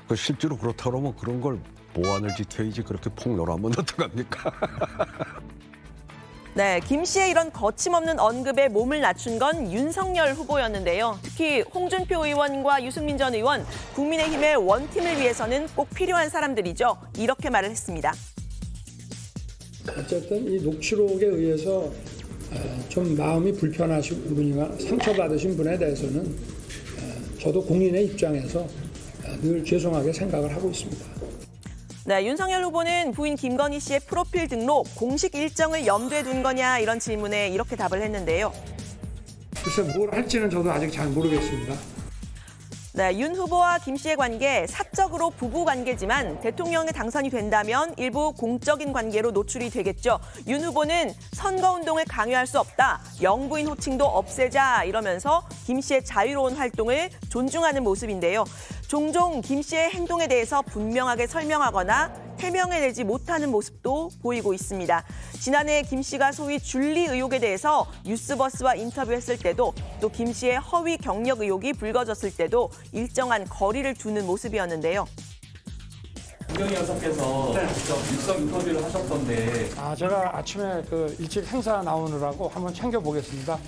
그 실제로 그렇다 그러면 그런 걸 보완을 지켜야지 그렇게 폭로하면 어떡합니까? 네, 김 씨의 이런 거침없는 언급에 몸을 낮춘 건 윤석열 후보였는데요. 특히 홍준표 의원과 유승민 전 의원, 국민의힘의 원팀을 위해서는 꼭 필요한 사람들이죠. 이렇게 말을 했습니다. 어쨌든 이 녹취록에 의해서 좀 마음이 불편하신 분이나 상처받으신 분에 대해서는 저도 국민의 입장에서 늘 죄송하게 생각을 하고 있습니다. 네, 윤석열 후보는 부인 김건희 씨의 프로필 등록 공식 일정을 염두에 둔 거냐 이런 질문에 이렇게 답을 했는데요. 글쎄 뭘 할지는 저도 아직 잘 모르겠습니다. 네, 윤 후보와 김 씨의 관계 사적으로 부부 관계지만 대통령에 당선이 된다면 일부 공적인 관계로 노출이 되겠죠. 윤 후보는 선거운동을 강요할 수 없다. 영부인 호칭도 없애자 이러면서 김 씨의 자유로운 활동을 존중하는 모습인데요. 종종 김 씨의 행동에 대해서 분명하게 설명하거나 해명해내지 못하는 모습도 보이고 있습니다. 지난해 김 씨가 소위 줄리 의혹에 대해서 뉴스버스와 인터뷰했을 때도 또 김 씨의 허위 경력 의혹이 불거졌을 때도 일정한 거리를 두는 모습이었는데요. 김건희 여사께서 직접 육성 인터뷰를 하셨던데. 제가 아침에 일찍 행사 나오느라고 한번 챙겨보겠습니다.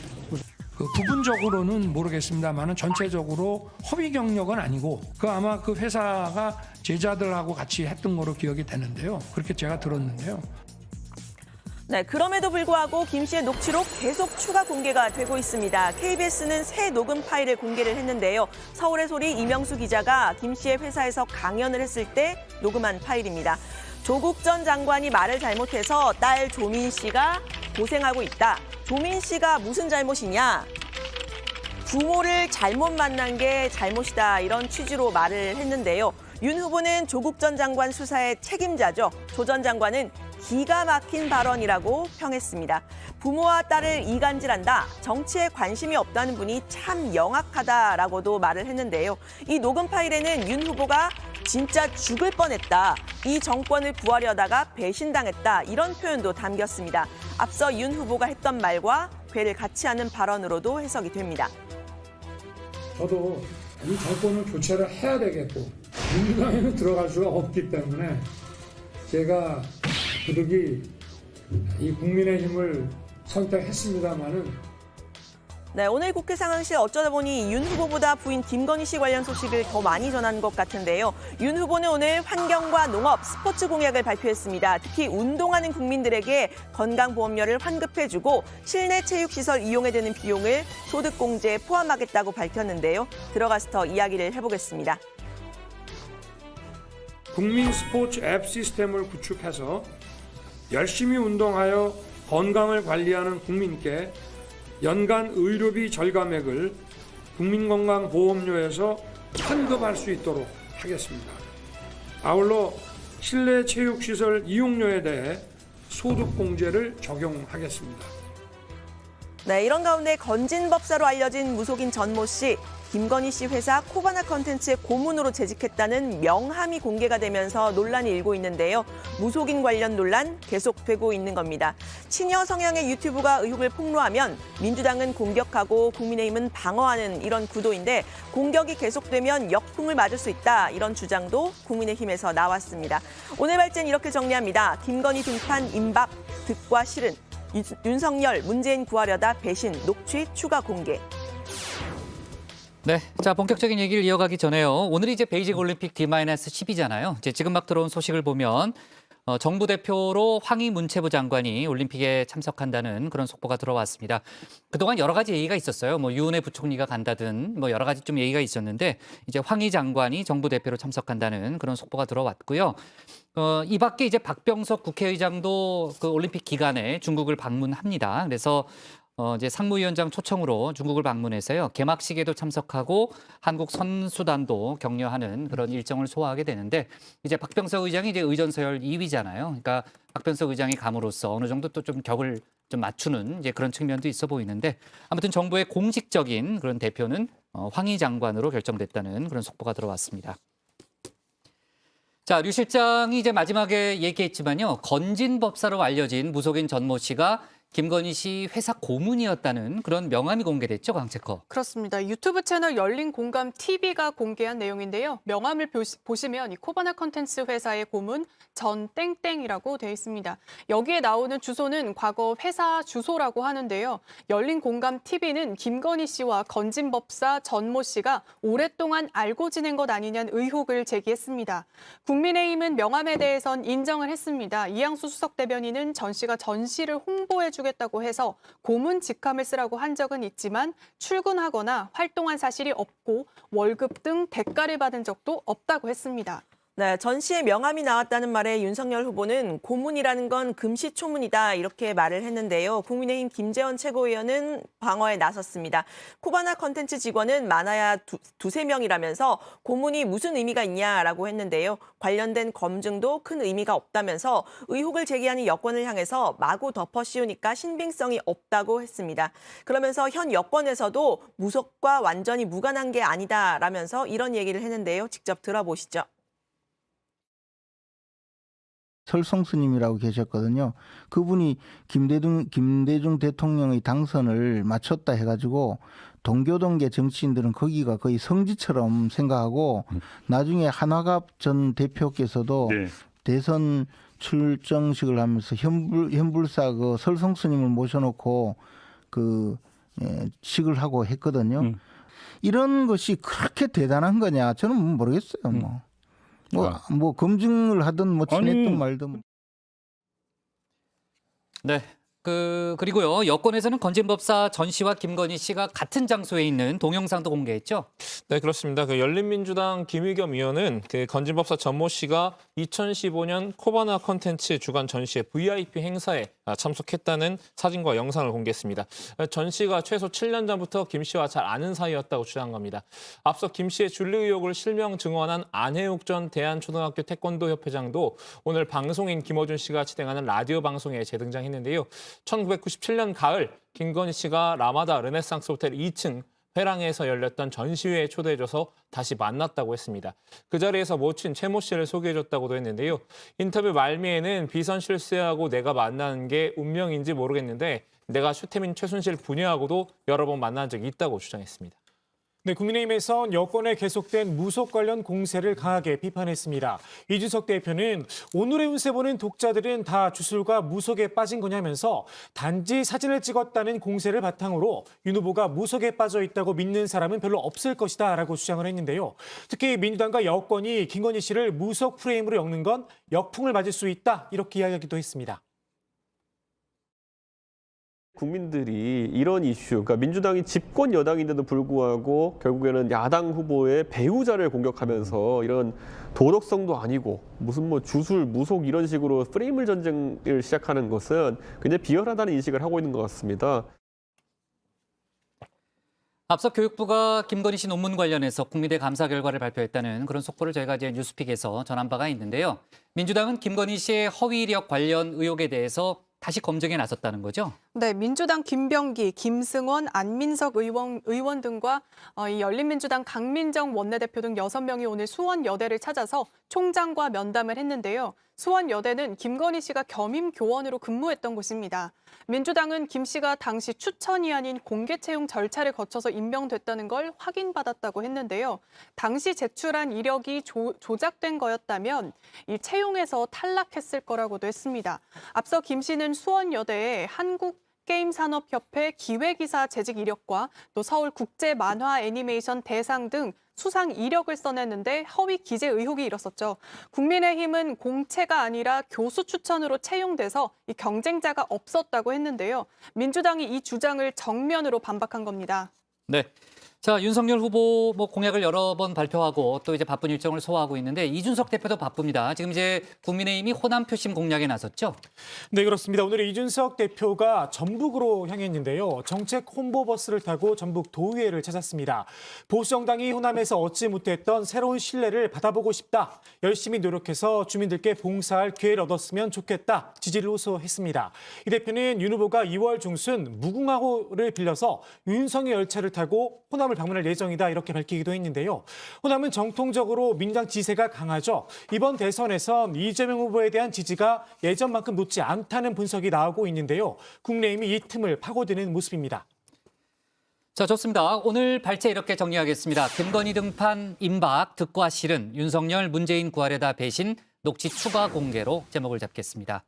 부분적으로는 모르겠습니다만은 전체적으로 허위 경력은 아니고 아마 그 회사가 제자들하고 같이 했던 거로 기억이 되는데요. 그렇게 제가 들었는데요. 네, 그럼에도 불구하고 김 씨의 녹취록 계속 추가 공개가 되고 있습니다. KBS는 새 녹음 파일을 공개를 했는데요. 서울의 소리 이명수 기자가 김 씨의 회사에서 강연을 했을 때 녹음한 파일입니다. 조국 전 장관이 말을 잘못해서 딸 조민 씨가 고생하고 있다. 조민 씨가 무슨 잘못이냐? 부모를 잘못 만난 게 잘못이다. 이런 취지로 말을 했는데요. 윤 후보는 조국 전 장관 수사의 책임자죠. 조 전 장관은 기가 막힌 발언이라고 평했습니다. 부모와 딸을 이간질한다. 정치에 관심이 없다는 분이 참 영악하다라고도 말을 했는데요. 이 녹음 파일에는 윤 후보가 진짜 죽을 뻔했다. 이 정권을 구하려다가 배신당했다. 이런 표현도 담겼습니다. 앞서 윤 후보가 했던 말과 괴를 같이 하는 발언으로도 해석이 됩니다. 저도 이 정권을 교체를 해야 되겠고 민주당에는 들어갈 수가 없기 때문에 제가 부득이 이 국민의힘을 선택했습니다마는 네, 오늘 국회 상황실 어쩌다 보니 윤 후보보다 부인 김건희 씨 관련 소식을 더 많이 전한 것 같은데요. 윤 후보는 오늘 환경과 농업, 스포츠 공약을 발표했습니다. 특히 운동하는 국민들에게 건강보험료를 환급해주고 실내 체육시설 이용에 드는 비용을 소득공제에 포함하겠다고 밝혔는데요. 들어가서 더 이야기를 해보겠습니다. 국민 스포츠 앱 시스템을 구축해서 열심히 운동하여 건강을 관리하는 국민께 연간 의료비 절감액을 국민건강보험료에서 환급할 수 있도록 하겠습니다. 아울러 실내 체육시설 이용료에 대해 소득공제를 적용하겠습니다. 네, 이런 가운데 건진법사로 알려진 무속인 전모 씨. 김건희 씨 회사 코바나 컨텐츠의 고문으로 재직했다는 명함이 공개가 되면서 논란이 일고 있는데요. 무속인 관련 논란 계속되고 있는 겁니다. 친여 성향의 유튜브가 의혹을 폭로하면 민주당은 공격하고 국민의힘은 방어하는 이런 구도인데 공격이 계속되면 역풍을 맞을 수 있다. 이런 주장도 국민의힘에서 나왔습니다. 오늘 발제는 이렇게 정리합니다. 김건희 등판 임박, 득과 실은. 윤석열, 문재인 구하려다 배신, 녹취 추가 공개. 네, 자 본격적인 얘기를 이어가기 전에요. 오늘이 이제 베이징 올림픽 D-12잖아요. 이제 지금 막 들어온 소식을 보면 정부 대표로 황희 문체부 장관이 올림픽에 참석한다는 그런 속보가 들어왔습니다. 그동안 여러 가지 얘기가 있었어요. 뭐 유은혜 부총리가 간다든 뭐 여러 가지 좀 얘기가 있었는데 이제 황희 장관이 정부 대표로 참석한다는 그런 속보가 들어왔고요. 이 밖에 이제 박병석 국회의장도 그 올림픽 기간에 중국을 방문합니다. 그래서 이제 상무위원장 초청으로 중국을 방문해서요. 개막식에도 참석하고 한국 선수단도 격려하는 그런 일정을 소화하게 되는데 이제 박병석 의장이 이제 의전 서열 2위잖아요. 그러니까 박병석 의장이 감으로써 어느 정도 또 좀 격을 좀 맞추는 이제 그런 측면도 있어 보이는데 아무튼 정부의 공식적인 그런 대표는 황희 장관으로 결정됐다는 그런 속보가 들어왔습니다. 자, 류 실장이 이제 마지막에 얘기했지만요. 건진법사로 알려진 무속인 전모 씨가 김건희 씨 회사 고문이었다는 그런 명함이 공개됐죠, 강채커. 그렇습니다. 유튜브 채널 열린 공감 TV가 공개한 내용인데요. 명함을 보시면 이 코바나 컨텐츠 회사의 고문 전 땡땡이라고 되어 있습니다. 여기에 나오는 주소는 과거 회사 주소라고 하는데요. 열린 공감 TV는 김건희 씨와 건진법사 전모 씨가 오랫동안 알고 지낸 것 아니냐는 의혹을 제기했습니다. 국민의힘은 명함에 대해선 인정을 했습니다. 이양수 수석 대변인은 전 씨가 전 씨를 홍보해 주겠다고 해서 고문 직함을 쓰라고 한 적은 있지만 출근하거나 활동한 사실이 없고 월급 등 대가를 받은 적도 없다고 했습니다. 네, 전 씨의 명함이 나왔다는 말에 윤석열 후보는 고문이라는 건 금시초문이다 이렇게 말을 했는데요. 국민의힘 김재원 최고위원은 방어에 나섰습니다. 코바나 컨텐츠 직원은 많아야 두세 명이라면서 고문이 무슨 의미가 있냐라고 했는데요. 관련된 검증도 큰 의미가 없다면서 의혹을 제기하는 여권을 향해서 마구 덮어 씌우니까 신빙성이 없다고 했습니다. 그러면서 현 여권에서도 무속과 완전히 무관한 게 아니다라면서 이런 얘기를 했는데요. 직접 들어보시죠. 설성 스님이라고 계셨거든요. 그분이 김대중 대통령의 당선을 마쳤다 해가지고 동교동계 정치인들은 거기가 거의 성지처럼 생각하고 나중에 한화갑 전 대표께서도 네. 대선 출정식을 하면서 현불사 그 설성 스님을 모셔놓고 그 식을 하고 했거든요. 이런 것이 그렇게 대단한 거냐 저는 모르겠어요. 뭐 검증을 하든 뭐 친했든 말든. 네. 그리고요. 여권에서는 건진법사 전 씨와 김건희 씨가 같은 장소에 있는 동영상도 공개했죠? 네, 그렇습니다. 열린민주당 김의겸 의원은 건진법사 전모 씨가 2015년 코바나 컨텐츠 주관 전시회 VIP 행사에 참석했다는 사진과 영상을 공개했습니다. 전 씨가 최소 7년 전부터 김 씨와 잘 아는 사이였다고 주장한 겁니다. 앞서 김 씨의 줄리 의혹을 실명 증언한 안혜욱 전 대한초등학교 태권도협회장도 오늘 방송인 김어준 씨가 진행하는 라디오 방송에 재등장했는데요. 1997년 가을 김건희 씨가 라마다 르네상스 호텔 2층 회랑에서 열렸던 전시회에 초대해줘서 다시 만났다고 했습니다. 그 자리에서 모친 최모 씨를 소개해줬다고도 했는데요. 인터뷰 말미에는 비선 실세하고 내가 만나는 게 운명인지 모르겠는데 내가 최태민 최순실 부녀하고도 여러 번 만난 적이 있다고 주장했습니다. 네, 국민의힘에선 여권에 계속된 무속 관련 공세를 강하게 비판했습니다. 이준석 대표는 오늘의 운세 보는 독자들은 다 주술과 무속에 빠진 거냐면서 단지 사진을 찍었다는 공세를 바탕으로 윤 후보가 무속에 빠져 있다고 믿는 사람은 별로 없을 것이다라고 주장을 했는데요. 특히 민주당과 여권이 김건희 씨를 무속 프레임으로 엮는 건 역풍을 맞을 수 있다 이렇게 이야기하기도 했습니다. 국민들이 이런 이슈, 그러니까 민주당이 집권 여당인데도 불구하고 결국에는 야당 후보의 배우자를 공격하면서 이런 도덕성도 아니고 무슨 뭐 주술, 무속 이런 식으로 프레임을 전쟁을 시작하는 것은 굉장히 비열하다는 인식을 하고 있는 것 같습니다. 앞서 교육부가 김건희 씨 논문 관련해서 국민대 감사 결과를 발표했다는 그런 속보를 저희가 이제 뉴스픽에서 전한 바가 있는데요. 민주당은 김건희 씨의 허위 이력 관련 의혹에 대해서 다시 검증에 나섰다는 거죠? 네, 민주당 김병기, 김승원, 안민석 의원 등과 이 열린민주당 강민정 원내대표 등 6명이 오늘 수원여대를 찾아서 총장과 면담을 했는데요. 수원여대는 김건희 씨가 겸임 교원으로 근무했던 곳입니다. 민주당은 김 씨가 당시 추천이 아닌 공개 채용 절차를 거쳐서 임명됐다는 걸 확인받았다고 했는데요. 당시 제출한 이력이 조작된 거였다면 이 채용에서 탈락했을 거라고도 했습니다. 앞서 김 씨는 수원여대에 한국게임산업협회 기획이사 재직 이력과 또 서울국제만화애니메이션 대상 등 수상 이력을 써냈는데 허위 기재 의혹이 일었었죠. 국민의힘은 공채가 아니라 교수 추천으로 채용돼서 이 경쟁자가 없었다고 했는데요. 민주당이 이 주장을 정면으로 반박한 겁니다. 네. 자, 윤석열 후보 공약을 여러 번 발표하고 또 이제 바쁜 일정을 소화하고 있는데 이준석 대표도 바쁩니다. 지금 이제 국민의힘이 호남 표심 공략에 나섰죠? 네, 그렇습니다. 오늘 이준석 대표가 전북으로 향했는데요. 정책 홍보버스를 타고 전북 도의회를 찾았습니다. 보수정당이 호남에서 얻지 못했던 새로운 신뢰를 받아보고 싶다. 열심히 노력해서 주민들께 봉사할 기회를 얻었으면 좋겠다. 지지를 호소했습니다. 이 대표는 윤 후보가 2월 중순 무궁화호를 빌려서 윤석열 열차를 타고 호남을 방문할 예정이다 이렇게 밝히기도 했는데요. 호남은 정통적으로 민주당 지세가 강하죠. 이번 대선에선 이재명 후보에 대한 지지가 예전만큼 높지 않다는 분석이 나오고 있는데요. 국민의힘이 이 틈을 파고드는 모습입니다. 자, 좋습니다. 오늘 발제 이렇게 정리하겠습니다. 김건희 등판 임박, 득과 실은, 윤석열 문재인 구할에다 배신, 녹취 추가 공개로 제목을 잡겠습니다.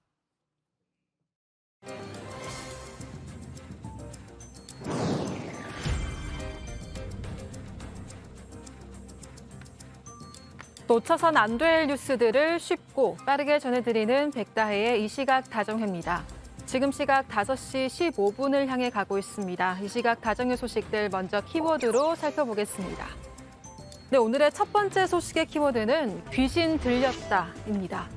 놓쳐선 안 될 뉴스들을 쉽고 빠르게 전해드리는 백다혜의 이 시각 다정회입니다. 지금 시각 5시 15분을 향해 가고 있습니다. 이 시각 다정회 소식들 먼저 키워드로 살펴보겠습니다. 네, 오늘의 첫 번째 소식의 키워드는 귀신 들렸다입니다.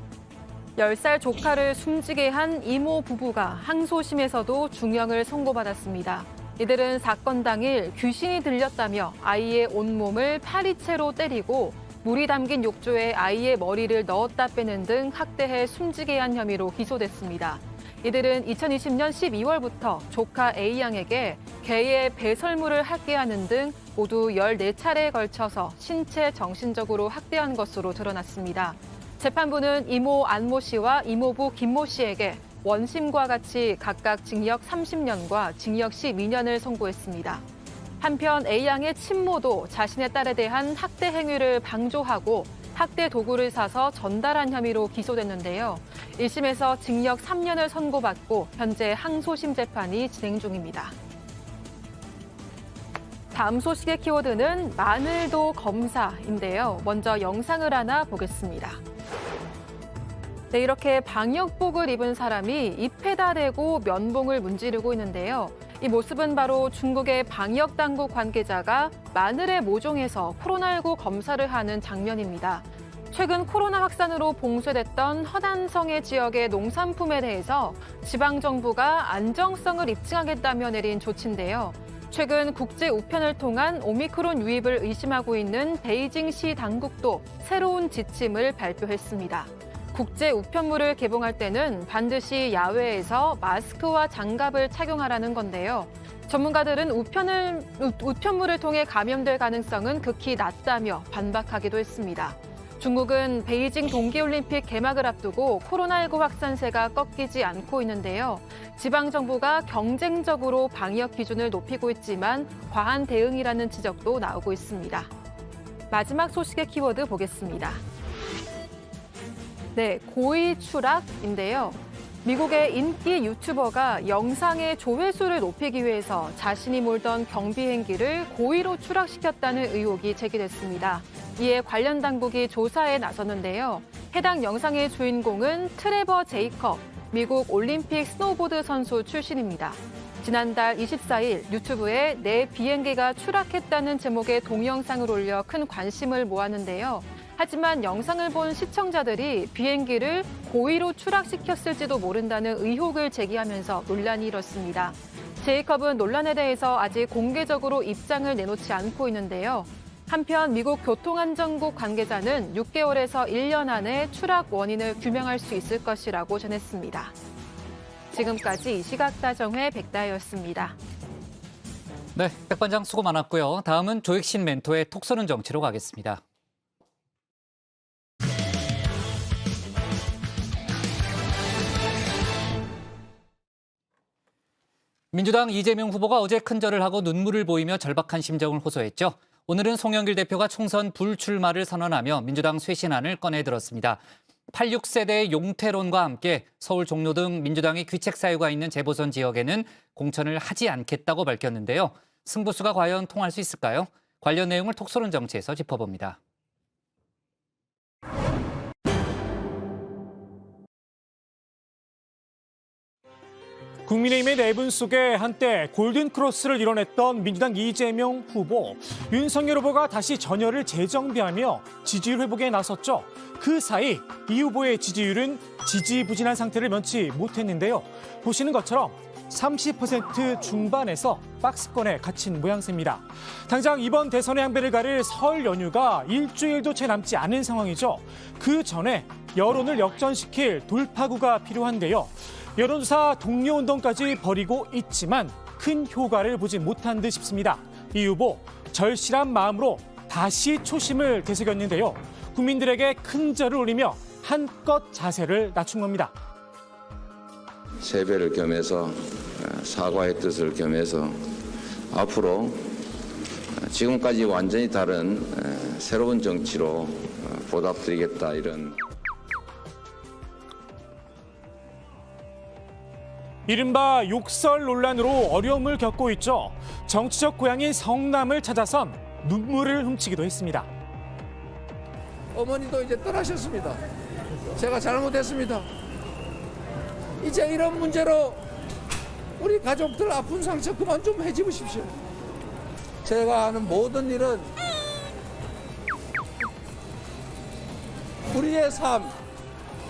10살 조카를 숨지게 한 이모 부부가 항소심에서도 중형을 선고받았습니다. 이들은 사건 당일 귀신이 들렸다며 아이의 온몸을 파리채로 때리고 물이 담긴 욕조에 아이의 머리를 넣었다 빼는 등 학대해 숨지게 한 혐의로 기소됐습니다. 이들은 2020년 12월부터 조카 A양에게 개의 배설물을 학대하는 등 모두 14차례에 걸쳐서 신체 정신적으로 학대한 것으로 드러났습니다. 재판부는 이모 안모 씨와 이모부 김모 씨에게 원심과 같이 각각 징역 30년과 징역 12년을 선고했습니다. 한편 A양의 친모도 자신의 딸에 대한 학대 행위를 방조하고 학대 도구를 사서 전달한 혐의로 기소됐는데요. 1심에서 징역 3년을 선고받고 현재 항소심 재판이 진행 중입니다. 다음 소식의 키워드는 마늘도 검사인데요. 먼저 영상을 하나 보겠습니다. 네, 이렇게 방역복을 입은 사람이 잎에다 대고 면봉을 문지르고 있는데요. 이 모습은 바로 중국의 방역당국 관계자가 마늘에 모종해서 코로나19 검사를 하는 장면입니다. 최근 코로나 확산으로 봉쇄됐던 허난성해 지역의 농산품에 대해서 지방정부가 안정성을 입증하겠다며 내린 조치인데요. 최근 국제 우편을 통한 오미크론 유입을 의심하고 있는 베이징시 당국도 새로운 지침을 발표했습니다. 국제 우편물을 개봉할 때는 반드시 야외에서 마스크와 장갑을 착용하라는 건데요. 전문가들은 우편물을 통해 감염될 가능성은 극히 낮다며 반박하기도 했습니다. 중국은 베이징 동계올림픽 개막을 앞두고 코로나19 확산세가 꺾이지 않고 있는데요. 지방정부가 경쟁적으로 방역 기준을 높이고 있지만 과한 대응이라는 지적도 나오고 있습니다. 마지막 소식의 키워드 보겠습니다. 네, 고의 추락인데요. 미국의 인기 유튜버가 영상의 조회수를 높이기 위해서 자신이 몰던 경비행기를 고의로 추락시켰다는 의혹이 제기됐습니다. 이에 관련 당국이 조사에 나섰는데요. 해당 영상의 주인공은 트레버 제이컵, 미국 올림픽 스노보드 선수 출신입니다. 지난달 24일 유튜브에 내 비행기가 추락했다는 제목의 동영상을 올려 큰 관심을 모았는데요. 하지만 영상을 본 시청자들이 비행기를 고의로 추락시켰을지도 모른다는 의혹을 제기하면서 논란이 일었습니다. 제이컵은 논란에 대해서 아직 공개적으로 입장을 내놓지 않고 있는데요. 한편 미국 교통안전국 관계자는 6개월에서 1년 안에 추락 원인을 규명할 수 있을 것이라고 전했습니다. 지금까지 시각다정회 백다혜였습니다. 네, 백반장 수고 많았고요. 다음은 조익신 멘토의 톡 쏘는 정치로 가겠습니다. 민주당 이재명 후보가 어제 큰절을 하고 눈물을 보이며 절박한 심정을 호소했죠. 오늘은 송영길 대표가 총선 불출마를 선언하며 민주당 쇄신안을 꺼내들었습니다. 86세대의 용태론과 함께 서울 종로 등 민주당의 귀책 사유가 있는 재보선 지역에는 공천을 하지 않겠다고 밝혔는데요. 승부수가 과연 통할 수 있을까요? 관련 내용을 톡쏘는 정치에서 짚어봅니다. 국민의힘의 내분 속에 한때 골든크로스를 이뤄냈던 민주당 이재명 후보, 윤석열 후보가 다시 전열을 재정비하며 지지율 회복에 나섰죠. 그 사이 이 후보의 지지율은 지지부진한 상태를 면치 못했는데요. 보시는 것처럼 30% 중반에서 박스권에 갇힌 모양새입니다. 당장 이번 대선의 향배를 가릴 설 연휴가 일주일도 채 남지 않은 상황이죠. 그 전에 여론을 역전시킬 돌파구가 필요한데요. 여론조사 동료운동까지 벌이고 있지만 큰 효과를 보지 못한 듯 싶습니다. 이 후보 절실한 마음으로 다시 초심을 되새겼는데요. 국민들에게 큰 절을 올리며 한껏 자세를 낮춘 겁니다. 세배를 겸해서 사과의 뜻을 겸해서 앞으로 지금까지 완전히 다른 새로운 정치로 보답드리겠다 이런. 이른바 욕설 논란으로 어려움을 겪고 있죠. 정치적 고향인 성남을 찾아선 눈물을 훔치기도 했습니다. 어머니도 이제 떠나셨습니다. 제가 잘못했습니다. 이제 이런 문제로 우리 가족들 아픈 상처 그만 좀 해집으십시오. 제가 하는 모든 일은 우리의 삶,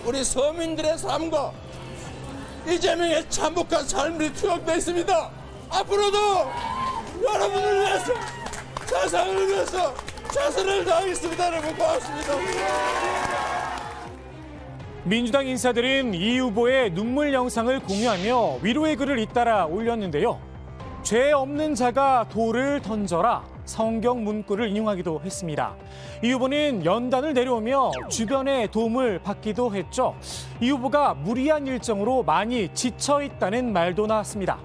우리 서민들의 삶과 이재명의 참혹한 삶이 투영되어 있습니다. 앞으로도 여러분을 위해서, 세상을 위해서 최선을 다하겠습니다. 여러분 고맙습니다. 민주당 인사들은 이 후보의 눈물 영상을 공유하며 위로의 글을 잇따라 올렸는데요. 죄 없는 자가 돌을 던져라 성경 문구를 인용하기도 했습니다. 이 후보는 연단을 내려오며 주변의 도움을 받기도 했죠. 이 후보가 무리한 일정으로 많이 지쳐 있다는 말도 나왔습니다.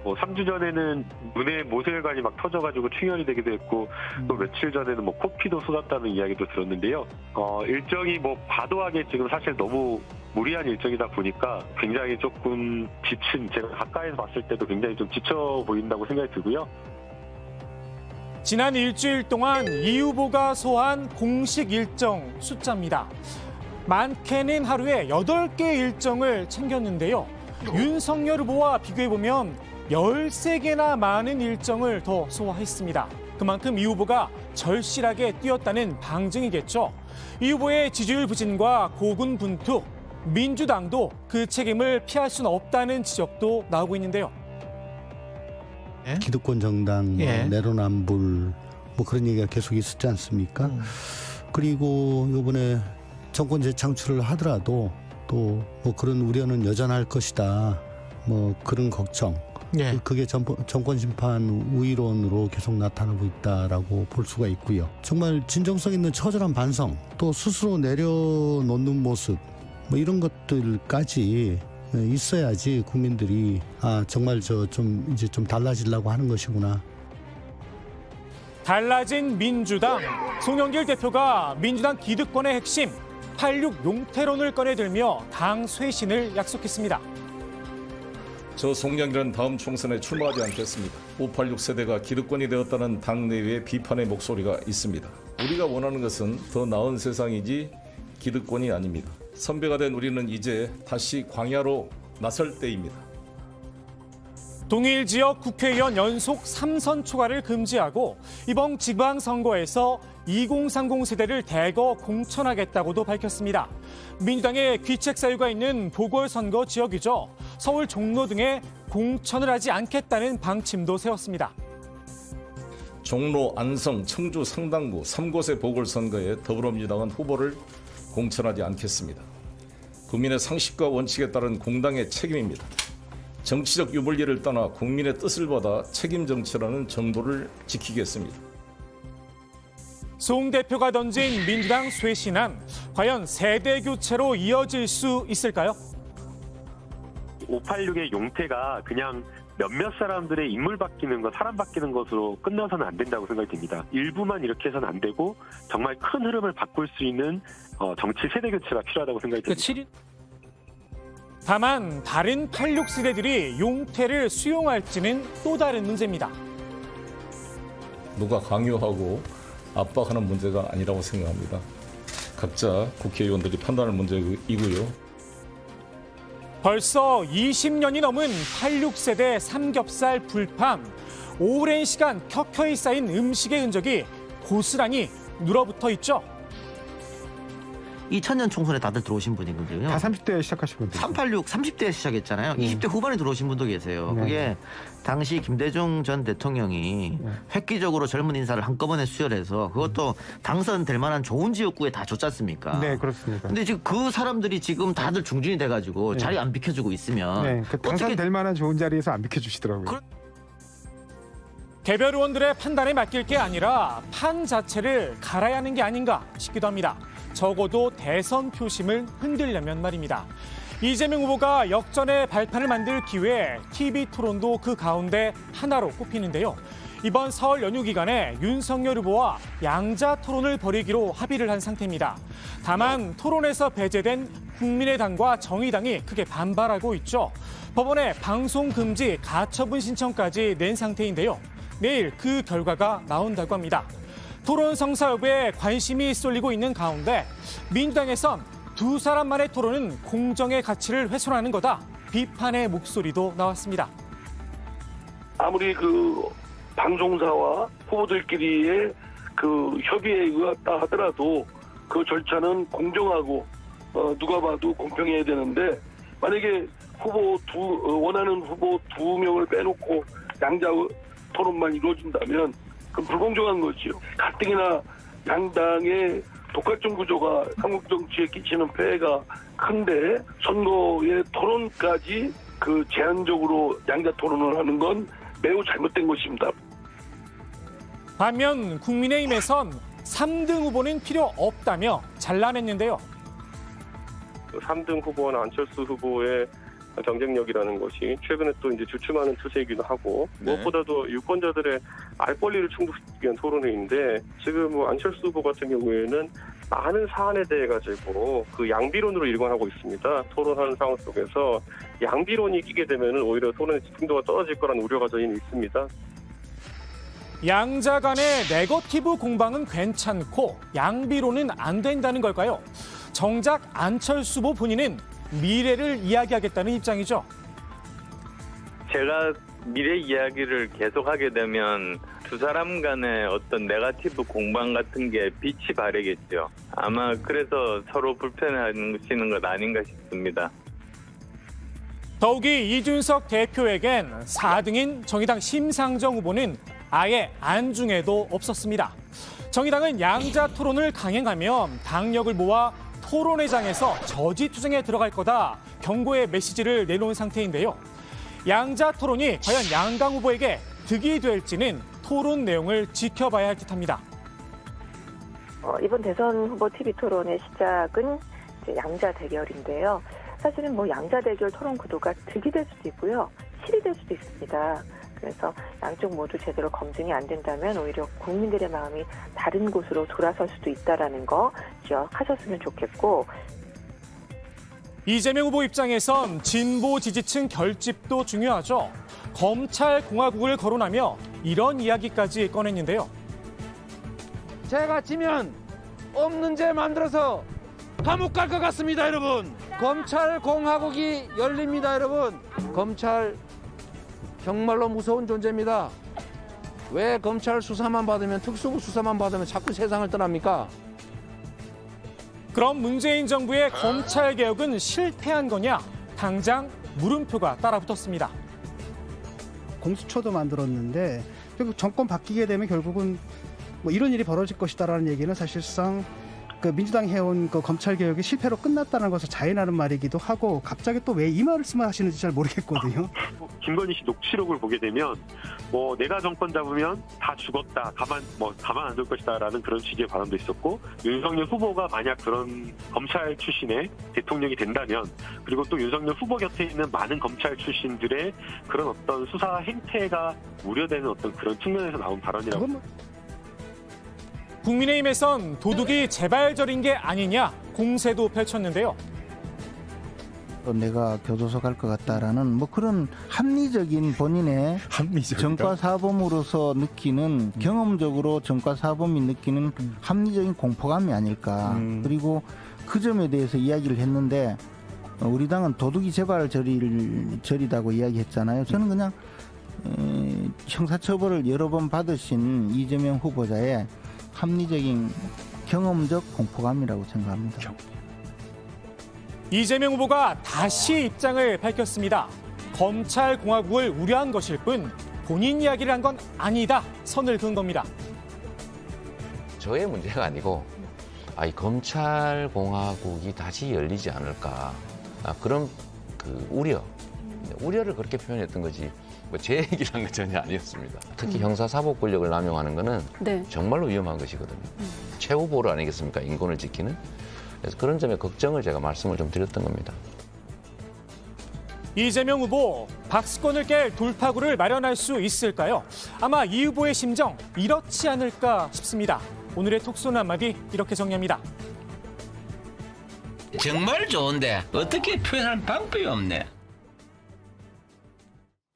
3주 전에는 눈에 모세혈관이 막 터져가지고 충혈이 되기도 했고 또 며칠 전에는 코피도 쏟았다는 이야기도 들었는데요. 일정이 과도하게 지금 사실 너무 무리한 일정이다 보니까 굉장히 조금 지친, 제가 가까이서 봤을 때도 굉장히 좀 지쳐 보인다고 생각이 들고요. 지난 일주일 동안 이 후보가 소화한 공식 일정 숫자입니다. 많게는 하루에 8개의 일정을 챙겼는데요. 윤석열 후보와 비교해보면 13개나 많은 일정을 더 소화했습니다. 그만큼 이 후보가 절실하게 뛰었다는 방증이겠죠. 이 후보의 지지율 부진과 고군분투, 민주당도 그 책임을 피할 수는 없다는 지적도 나오고 있는데요. 기득권 정당, 내로남불 그런 얘기가 계속 있었지 않습니까? 그리고 이번에 정권 재창출을 하더라도 또 그런 우려는 여전할 것이다. 그런 걱정. 그게 정권 심판 우위론으로 계속 나타나고 있다라고 볼 수가 있고요. 정말 진정성 있는 처절한 반성, 또 스스로 내려놓는 모습, 이런 것들까지 있어야지 국민들이 정말 이제 좀 달라지려고 하는 것이구나. 달라진 민주당, 송영길 대표가 민주당 기득권의 핵심 86 용태론을 꺼내들며 당 쇄신을 약속했습니다. 저 송영길은 다음 총선에 출마하지 않겠습니다. 586 세대가 기득권이 되었다는 당내외의 비판의 목소리가 있습니다. 우리가 원하는 것은 더 나은 세상이지 기득권이 아닙니다. 선배가 된 우리는 이제 다시 광야로 나설 때입니다. 동일 지역 국회의원 연속 3선 초과를 금지하고 이번 지방선거에서 2030 세대를 대거 공천하겠다고도 밝혔습니다. 민주당의 귀책 사유가 있는 보궐선거 지역이죠. 서울 종로 등에 공천을 하지 않겠다는 방침도 세웠습니다. 종로, 안성, 청주, 상당구 3곳의 보궐선거에 더불어민주당은 후보를 공천하지 않겠습니다. 국민의 상식과 원칙에 따른 공당의 책임입니다. 정치적 유불리를 떠나 국민의 뜻을 받아 책임 정치라는 정도를 지키겠습니다. 송 대표가 던진 민주당 쇄신안, 과연 세대 교체로 이어질 수 있을까요? 586의 용태가 그냥 몇몇 사람들의 인물 바뀌는 것, 사람 바뀌는 것으로 끝나서는 안 된다고 생각이 듭니다. 일부만 이렇게 해서는 안 되고 정말 큰 흐름을 바꿀 수 있는 정치 세대 교체가 필요하다고 생각이 듭니다. 다만 다른 86 세대들이 용태를 수용할지는 또 다른 문제입니다. 누가 강요하고 압박하는 문제가 아니라고 생각합니다. 각자 국회의원들이 판단할 문제이고요. 벌써 20년이 넘은 86세대 삼겹살 불판. 오랜 시간 켜켜이 쌓인 음식의 흔적이 고스란히 눌어붙어 있죠. 2000년 총선에 다들 들어오신 분이거든요. 다 30대에 시작하신 분들. 386, 30대에 시작했잖아요. 20대 후반에 들어오신 분도 계세요. 네. 그게 당시 김대중 전 대통령이 획기적으로 젊은 인사를 한꺼번에 수혈해서 그것도 당선될 만한 좋은 지역구에 다 줬지 않습니까? 네, 그렇습니다. 근데 지금 그 사람들이 지금 다들 중진이 돼가지고 네. 자리 안 비켜주고 있으면 네, 그 당선될 만한 좋은 자리에서 안 비켜주시더라고요. 개별 의원들의 판단에 맡길 게 아니라 판 자체를 갈아야 하는 게 아닌가 싶기도 합니다. 적어도 대선 표심을 흔들려면 말입니다. 이재명 후보가 역전의 발판을 만들 기회에 TV 토론도 그 가운데 하나로 꼽히는데요. 이번 설 연휴 기간에 윤석열 후보와 양자 토론을 벌이기로 합의를 한 상태입니다. 다만 토론에서 배제된 국민의당과 정의당이 크게 반발하고 있죠. 법원에 방송 금지 가처분 신청까지 낸 상태인데요. 내일 그 결과가 나온다고 합니다. 토론 성사 여부에 관심이 쏠리고 있는 가운데 민주당에선 두 사람만의 토론은 공정의 가치를 훼손하는 거다. 비판의 목소리도 나왔습니다. 아무리 그 방송사와 후보들끼리의 그 협의에 의했다 하더라도 그 절차는 공정하고 누가 봐도 공평해야 되는데 만약에 원하는 후보 2명을 빼놓고 양자 토론만 이루어진다면 그럼 불공정한 거지요. 가뜩이나 양당의 독과점 구조가 한국 정치에 끼치는 폐해가 큰데 선거의 토론까지 그 제한적으로 양자 토론을 하는 건 매우 잘못된 것입니다. 반면 국민의힘에선 3등 후보는 필요 없다며 잘라냈는데요. 3등 후보나 안철수 후보의 경쟁력이라는 것이 최근에 또 이제 주춤하는 추세이기도 하고 무엇보다도 유권자들의 알 권리를 충족시키기 위한 토론회인데 지금 뭐 안철수 후보 같은 경우에는 많은 사안에 대해 가지고 그 양비론으로 일관하고 있습니다. 토론하는 상황 속에서 양비론이 끼게 되면 오히려 토론의 집중도가 떨어질 거라는 우려가 저희는 있습니다. 양자 간의 네거티브 공방은 괜찮고 양비론은 안 된다는 걸까요? 정작 안철수 후보 본인은 미래를 이야기하겠다는 입장이죠. 제가 미래 이야기를 계속하게 되면 두 사람 간의 어떤 네거티브 공방 같은 게 빛이 바래겠죠. 아마 그래서 서로 불편해하시는 것 아닌가 싶습니다. 더욱이 이준석 대표에겐 4등인 정의당 심상정 후보는 아예 안중에도 없었습니다. 정의당은 양자 토론을 강행하면 당력을 모아 토론회장에서 저지투쟁에 들어갈 거다 경고의 메시지를 내놓은 상태인데요. 양자 토론이 과연 양강 후보에게 득이 될지는 토론 내용을 지켜봐야 할 듯합니다. 이번 대선 후보 TV 토론의 시작은 이제 양자 대결인데요. 사실은 뭐 양자 대결 토론 구도가 득이 될 수도 있고요, 실이 될 수도 있습니다. 그래서 양쪽 모두 제대로 검증이 안 된다면 오히려 국민들의 마음이 다른 곳으로 돌아설 수도 있다라는 거 기억하셨으면 좋겠고. 이재명 후보 입장에선 진보 지지층 결집도 중요하죠. 검찰 공화국을 거론하며 이런 이야기까지 꺼냈는데요. 제가 지면 없는 죄 만들어서 감옥 갈 것 같습니다, 여러분. 검찰 공화국이 열립니다, 여러분. 검찰 정말로 무서운 존재입니다. 왜 검찰 수사만 받으면, 특수부 수사만 받으면 자꾸 세상을 떠납니까? 그럼 문재인 정부의 검찰 개혁은 실패한 거냐? 당장 물음표가 따라붙었습니다. 공수처도 만들었는데 결국 정권 바뀌게 되면 결국은 뭐 이런 일이 벌어질 것이다라는 얘기는 사실상 그 민주당이 해온 그 검찰 개혁이 실패로 끝났다는 것을 자인하는 말이기도 하고 갑자기 또 왜 이 말씀을 하시는지 잘 모르겠거든요. 김건희 씨 녹취록을 보게 되면 뭐 내가 정권 잡으면 다 죽었다, 가만 안 둘 것이다라는 그런 취지의 발언도 있었고, 윤석열 후보가 만약 그런 검찰 출신의 대통령이 된다면, 그리고 또 윤석열 후보 곁에 있는 많은 검찰 출신들의 그런 어떤 수사 행태가 우려되는 어떤 그런 측면에서 나온 발언이라고. 국민의힘에선 도둑이 재발절인 게 아니냐 공세도 펼쳤는데요. 내가 교도소 갈 것 같다라는 뭐 그런 합리적인 본인의 전과사범으로서 느끼는 경험적으로 전과사범이 느끼는 합리적인 공포감이 아닐까. 그리고 그 점에 대해서 이야기를 했는데 우리 당은 도둑이 재발절이다고 이야기했잖아요. 저는 그냥 형사처벌을 여러 번 받으신 이재명 후보자의 합리적인 경험적 공포감이라고 생각합니다. 이재명 후보가 다시 입장을 밝혔습니다. 검찰공화국을 우려한 것일 뿐 본인 이야기를 한 건 아니다. 선을 그은 겁니다. 저의 문제가 아니고 이 검찰공화국이 다시 열리지 않을까. 그런 그 우려를 그렇게 표현했던 거지. 뭐 제 얘기를 한 건 전혀 아니었습니다. 특히 형사사법 권력을 남용하는 거는 정말로 위험한 것이거든요. 최후 보루 아니겠습니까? 인권을 지키는. 그래서 그런 점에 걱정을 제가 말씀을 좀 드렸던 겁니다. 이재명 후보, 박스권을 깰 돌파구를 마련할 수 있을까요? 아마 이 후보의 심정 이렇지 않을까 싶습니다. 오늘의 톡손 한마디 이렇게 정리합니다. 정말 좋은데 어떻게 표현할 방법이 없네.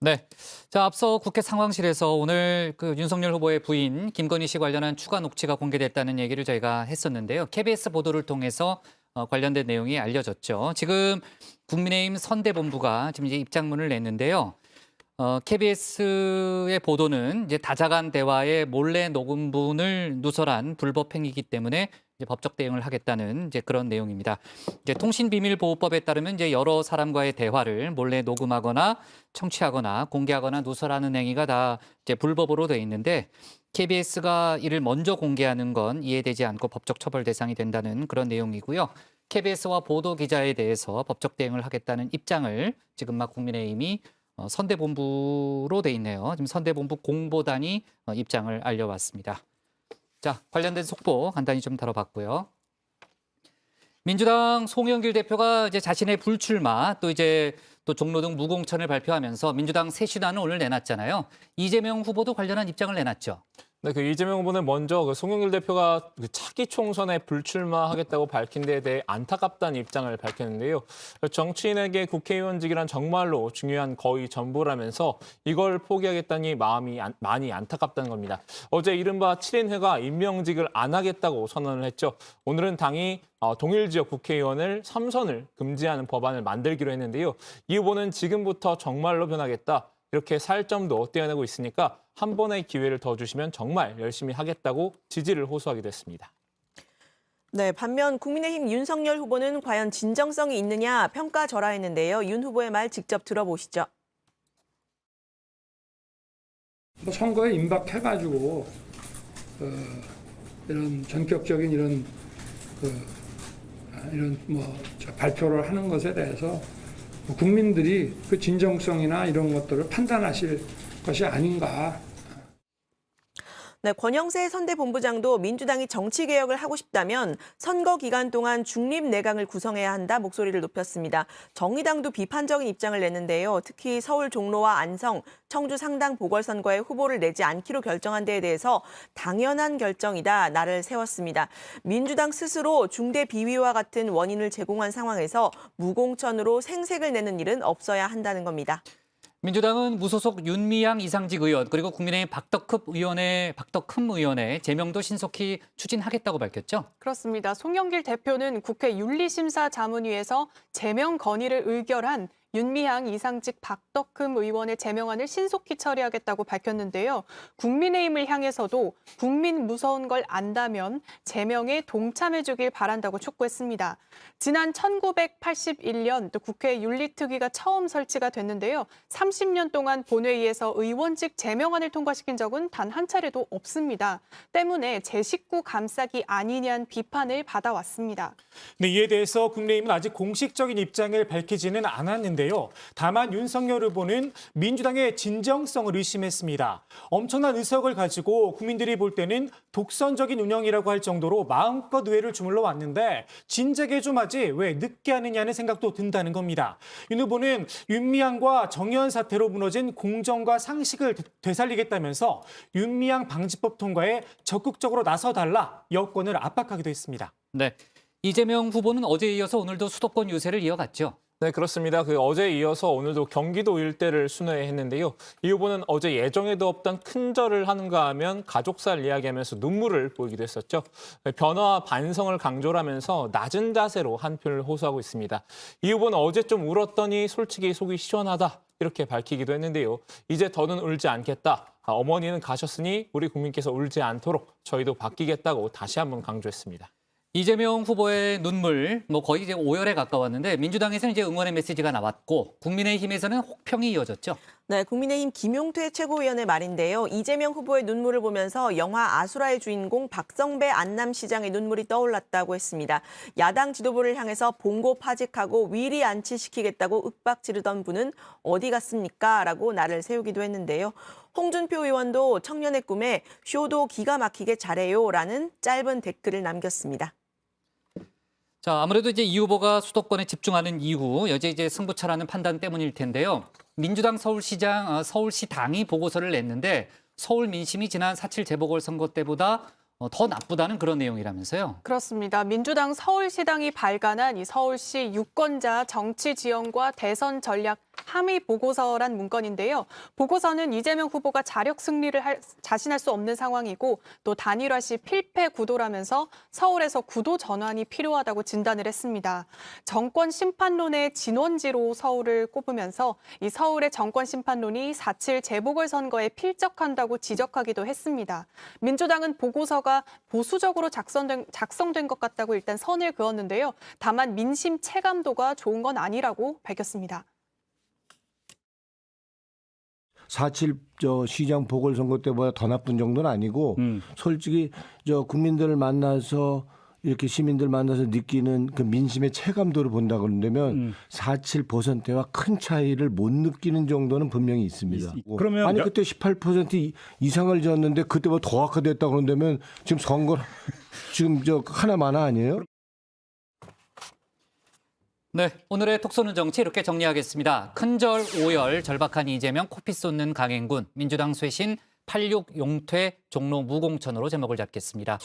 네. 자, 앞서 국회 상황실에서 오늘 그 윤석열 후보의 부인 김건희 씨 관련한 추가 녹취가 공개됐다는 얘기를 저희가 했었는데요. KBS 보도를 통해서 관련된 내용이 알려졌죠. 지금 국민의힘 선대본부가 지금 이제 입장문을 냈는데요. KBS의 보도는 이제 다자간 대화의 몰래 녹음분을 누설한 불법 행위이기 때문에 이제 법적 대응을 하겠다는 이제 그런 내용입니다. 이제 통신비밀보호법에 따르면 이제 여러 사람과의 대화를 몰래 녹음하거나 청취하거나 공개하거나 누설하는 행위가 다 이제 불법으로 돼 있는데 KBS가 이를 먼저 공개하는 건 이해되지 않고 법적 처벌 대상이 된다는 그런 내용이고요. KBS와 보도 기자에 대해서 법적 대응을 하겠다는 입장을 지금 막 국민의힘이 선대본부로 돼 있네요. 지금 선대본부 공보단이 입장을 알려왔습니다. 자, 관련된 속보 간단히 좀 다뤄봤고요. 민주당 송영길 대표가 이제 자신의 불출마 또 종로 등 무공천을 발표하면서 민주당 새 신안을 오늘 내놨잖아요. 이재명 후보도 관련한 입장을 내놨죠. 네, 그 이재명 후보는 먼저 그 송영길 대표가 그 차기 총선에 불출마하겠다고 밝힌 데에 대해 안타깝다는 입장을 밝혔는데요. 정치인에게 국회의원직이란 정말로 중요한 거의 전부라면서 이걸 포기하겠다니 마음이 많이 안타깝다는 겁니다. 어제 이른바 7인회가 임명직을 안 하겠다고 선언을 했죠. 오늘은 당이 동일 지역 국회의원을 3선을 금지하는 법안을 만들기로 했는데요. 이 후보는 지금부터 정말로 변하겠다. 이렇게 살점도 떼어내고 있으니까 한 번의 기회를 더 주시면 정말 열심히 하겠다고 지지를 호소하기도 했습니다. 네, 반면 국민의힘 윤석열 후보는 과연 진정성이 있느냐 평가절하했는데요. 윤 후보의 말 직접 들어보시죠. 선거에 임박해가지고 이런 전격적인 이런 발표를 하는 것에 대해서 국민들이 그 진정성이나 이런 것들을 판단하실 것이 아닌가. 네, 권영세 선대본부장도 민주당이 정치개혁을 하고 싶다면 선거 기간 동안 중립 내각을 구성해야 한다 목소리를 높였습니다. 정의당도 비판적인 입장을 냈는데요. 특히 서울 종로와 안성, 청주 상당 보궐선거에 후보를 내지 않기로 결정한 데에 대해서 당연한 결정이다 날을 세웠습니다. 민주당 스스로 중대 비위와 같은 원인을 제공한 상황에서 무공천으로 생색을 내는 일은 없어야 한다는 겁니다. 민주당은 무소속 윤미향 이상직 의원 그리고 국민의힘 박덕흠 의원의 제명도 신속히 추진하겠다고 밝혔죠. 그렇습니다. 송영길 대표는 국회 윤리심사자문위에서 제명 건의를 의결한 윤미향, 이상직, 박덕흠 의원의 제명안을 신속히 처리하겠다고 밝혔는데요. 국민의힘을 향해서도 국민 무서운 걸 안다면 제명에 동참해주길 바란다고 촉구했습니다. 지난 1981년 또 국회 윤리특위가 처음 설치가 됐는데요. 30년 동안 본회의에서 의원직 제명안을 통과시킨 적은 단 한 차례도 없습니다. 때문에 제 식구 감싸기 아니냐는 비판을 받아왔습니다. 네, 이에 대해서 국민의힘은 아직 공식적인 입장을 밝히지는 않았는데요. 다만 윤석열 후보는 민주당의 진정성을 의심했습니다. 엄청난 의석을 가지고 국민들이 볼 때는 독선적인 운영이라고 할 정도로 마음껏 의회를 주물러 왔는데 진작에 좀 하지 왜 늦게 하느냐는 생각도 든다는 겁니다. 윤 후보는 윤미향과 정의연 사태로 무너진 공정과 상식을 되살리겠다면서 윤미향 방지법 통과에 적극적으로 나서달라 여권을 압박하기도 했습니다. 네, 이재명 후보는 어제에 이어서 오늘도 수도권 유세를 이어갔죠. 네, 그렇습니다. 어제에 이어서 오늘도 경기도 일대를 순회했는데요. 이 후보는 어제 예정에도 없던 큰절을 하는가 하면 가족살 이야기하면서 눈물을 보이기도 했었죠. 변화와 반성을 강조를 하면서 낮은 자세로 한 표를 호소하고 있습니다. 이 후보는 어제 좀 울었더니 솔직히 속이 시원하다 이렇게 밝히기도 했는데요. 이제 더는 울지 않겠다. 어머니는 가셨으니 우리 국민께서 울지 않도록 저희도 바뀌겠다고 다시 한번 강조했습니다. 이재명 후보의 눈물, 거의 이제 오열에 가까웠는데 민주당에서는 이제 응원의 메시지가 나왔고 국민의힘에서는 혹평이 이어졌죠. 네, 국민의힘 김용태 최고위원의 말인데요. 이재명 후보의 눈물을 보면서 영화 아수라의 주인공 박성배 안남시장의 눈물이 떠올랐다고 했습니다. 야당 지도부를 향해서 봉고 파직하고 위리 안치시키겠다고 윽박 지르던 분은 어디 갔습니까? 라고 날을 세우기도 했는데요. 홍준표 의원도 청년의 꿈에 쇼도 기가 막히게 잘해요 라는 짧은 댓글을 남겼습니다. 자, 아무래도 이제 이 후보가 수도권에 집중하는 이유, 여제 이제 승부차라는 판단 때문일 텐데요. 민주당 서울시당이 보고서를 냈는데 서울 민심이 지난 4.7 재보궐선거 때보다 더 나쁘다는 그런 내용이라면서요. 그렇습니다. 민주당 서울시당이 발간한 이 서울시 유권자 정치 지형과 대선 전략 함의 보고서란 문건인데요. 보고서는 이재명 후보가 자력 승리를 자신할 수 없는 상황이고 또 단일화 시 필패 구도라면서 서울에서 구도 전환이 필요하다고 진단을 했습니다. 정권 심판론의 진원지로 서울을 꼽으면서 이 서울의 정권 심판론이 4.7 재보궐선거에 필적한다고 지적하기도 했습니다. 민주당은 보고서가 보수적으로 작성된 것 같다고 일단 선을 그었는데요. 다만 민심 체감도가 좋은 건 아니라고 밝혔습니다. 4.7 시장 보궐선거 때보다 더 나쁜 정도는 아니고 솔직히 국민들을 만나서 이렇게 시민들 만나서 느끼는 그 민심의 체감도를 본다 그런다면 4.7%와 큰 차이를 못 느끼는 정도는 분명히 있습니다. 그러면 아니 그때 18% 이상을 졌는데 그때보다 더 악화됐다 그런다면 지금 선거 지금 하나마나 아니에요? 네, 오늘의 톡 쏘는 정치 이렇게 정리하겠습니다. 큰절 오열, 절박한 이재명, 코피 쏟는 강행군, 민주당 쇄신, 86 용퇴, 종로 무공천으로 제목을 잡겠습니다.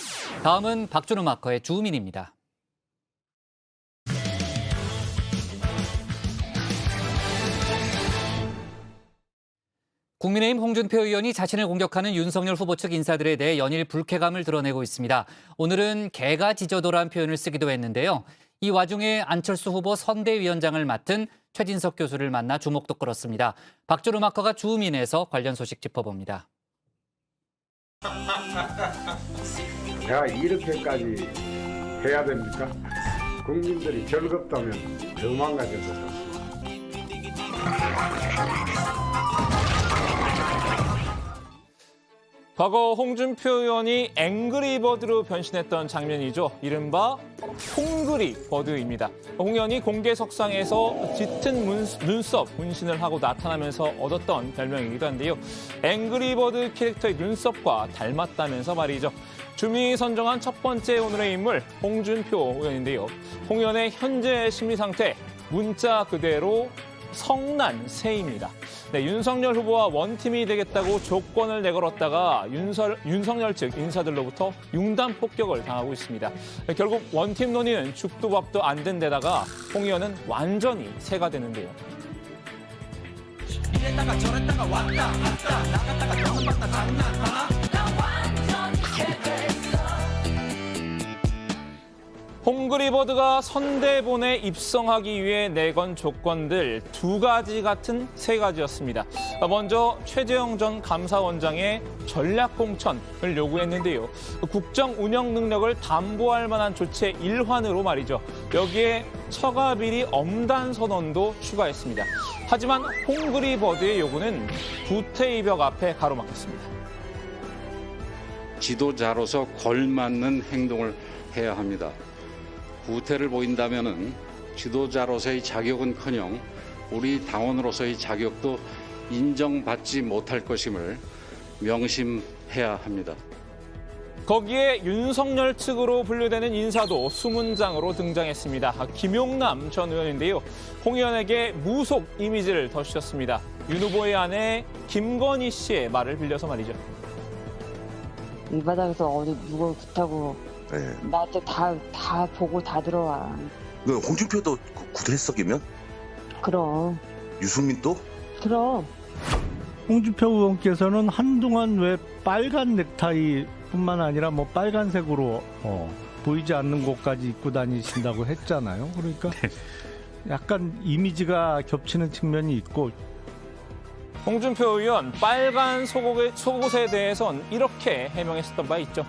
다음은 박준우 마커의 주민입니다. 국민의힘 홍준표 의원이 자신을 공격하는 윤석열 후보 측 인사들에 대해 연일 불쾌감을 드러내고 있습니다. 오늘은 개가 지저도라는 표현을 쓰기도 했는데요. 이 와중에 안철수 후보 선대위원장을 맡은 최진석 교수를 만나 주목도 끌었습니다. 박준우 마커가 주민에서 관련 소식 짚어봅니다. 내가 이렇게까지 해야 됩니까? 국민들이 즐겁다면 더 망가져서 과거 홍준표 의원이 앵그리버드로 변신했던 장면이죠. 이른바 홍그리버드입니다. 홍 의원이 공개석상에서 짙은 눈썹 문신을 하고 나타나면서 얻었던 별명이기도 한데요. 앵그리버드 캐릭터의 눈썹과 닮았다면서 말이죠. 주민이 선정한 첫 번째 오늘의 인물 홍준표 의원인데요. 홍 의원의 현재 심리 상태 문자 그대로 성난세입니다. 네, 윤석열 후보와 원팀이 되겠다고 조건을 내걸었다가 윤석열 측 인사들로부터 융단 폭격을 당하고 있습니다. 네, 결국 원팀 논의는 죽도 밥도 안 된 데다가 홍 의원은 완전히 새가 되는데요. 이랬다가 저랬다가 왔다 갔다 나갔다가 경험받다 장난하나 나 완전히 새됐어. 홈그리버드가 선대본에 입성하기 위해 내건 조건들 2가지 같은 3가지였습니다. 먼저 최재형 전 감사원장의 전략 공천을 요구했는데요. 국정 운영 능력을 담보할 만한 조치의 일환으로 말이죠. 여기에 처가 비리 엄단 선언도 추가했습니다. 하지만 홈그리버드의 요구는 구태의벽 앞에 가로막혔습니다. 지도자로서 걸맞는 행동을 해야 합니다. 구태를 보인다면은 지도자로서의 자격은커녕 우리 당원으로서의 자격도 인정받지 못할 것임을 명심해야 합니다. 거기에 윤석열 측으로 분류되는 인사도 수문장으로 등장했습니다. 김용남 전 의원인데요. 홍 의원에게 무속 이미지를 덧주셨습니다. 윤 후보의 아내 김건희 씨의 말을 빌려서 말이죠. 이 바닥에서 어디 누굴 붙하고 나한테 다 보고 다 들어와. 홍준표도 구태석이면? 그럼. 유승민도? 그럼. 홍준표 의원께서는 한동안 왜 빨간 넥타이뿐만 아니라 뭐 빨간색으로 보이지 않는 곳까지 입고 다니신다고 했잖아요. 그러니까 약간 이미지가 겹치는 측면이 있고. 홍준표 의원 빨간 속옷에 대해선 이렇게 해명했었던 바 있죠.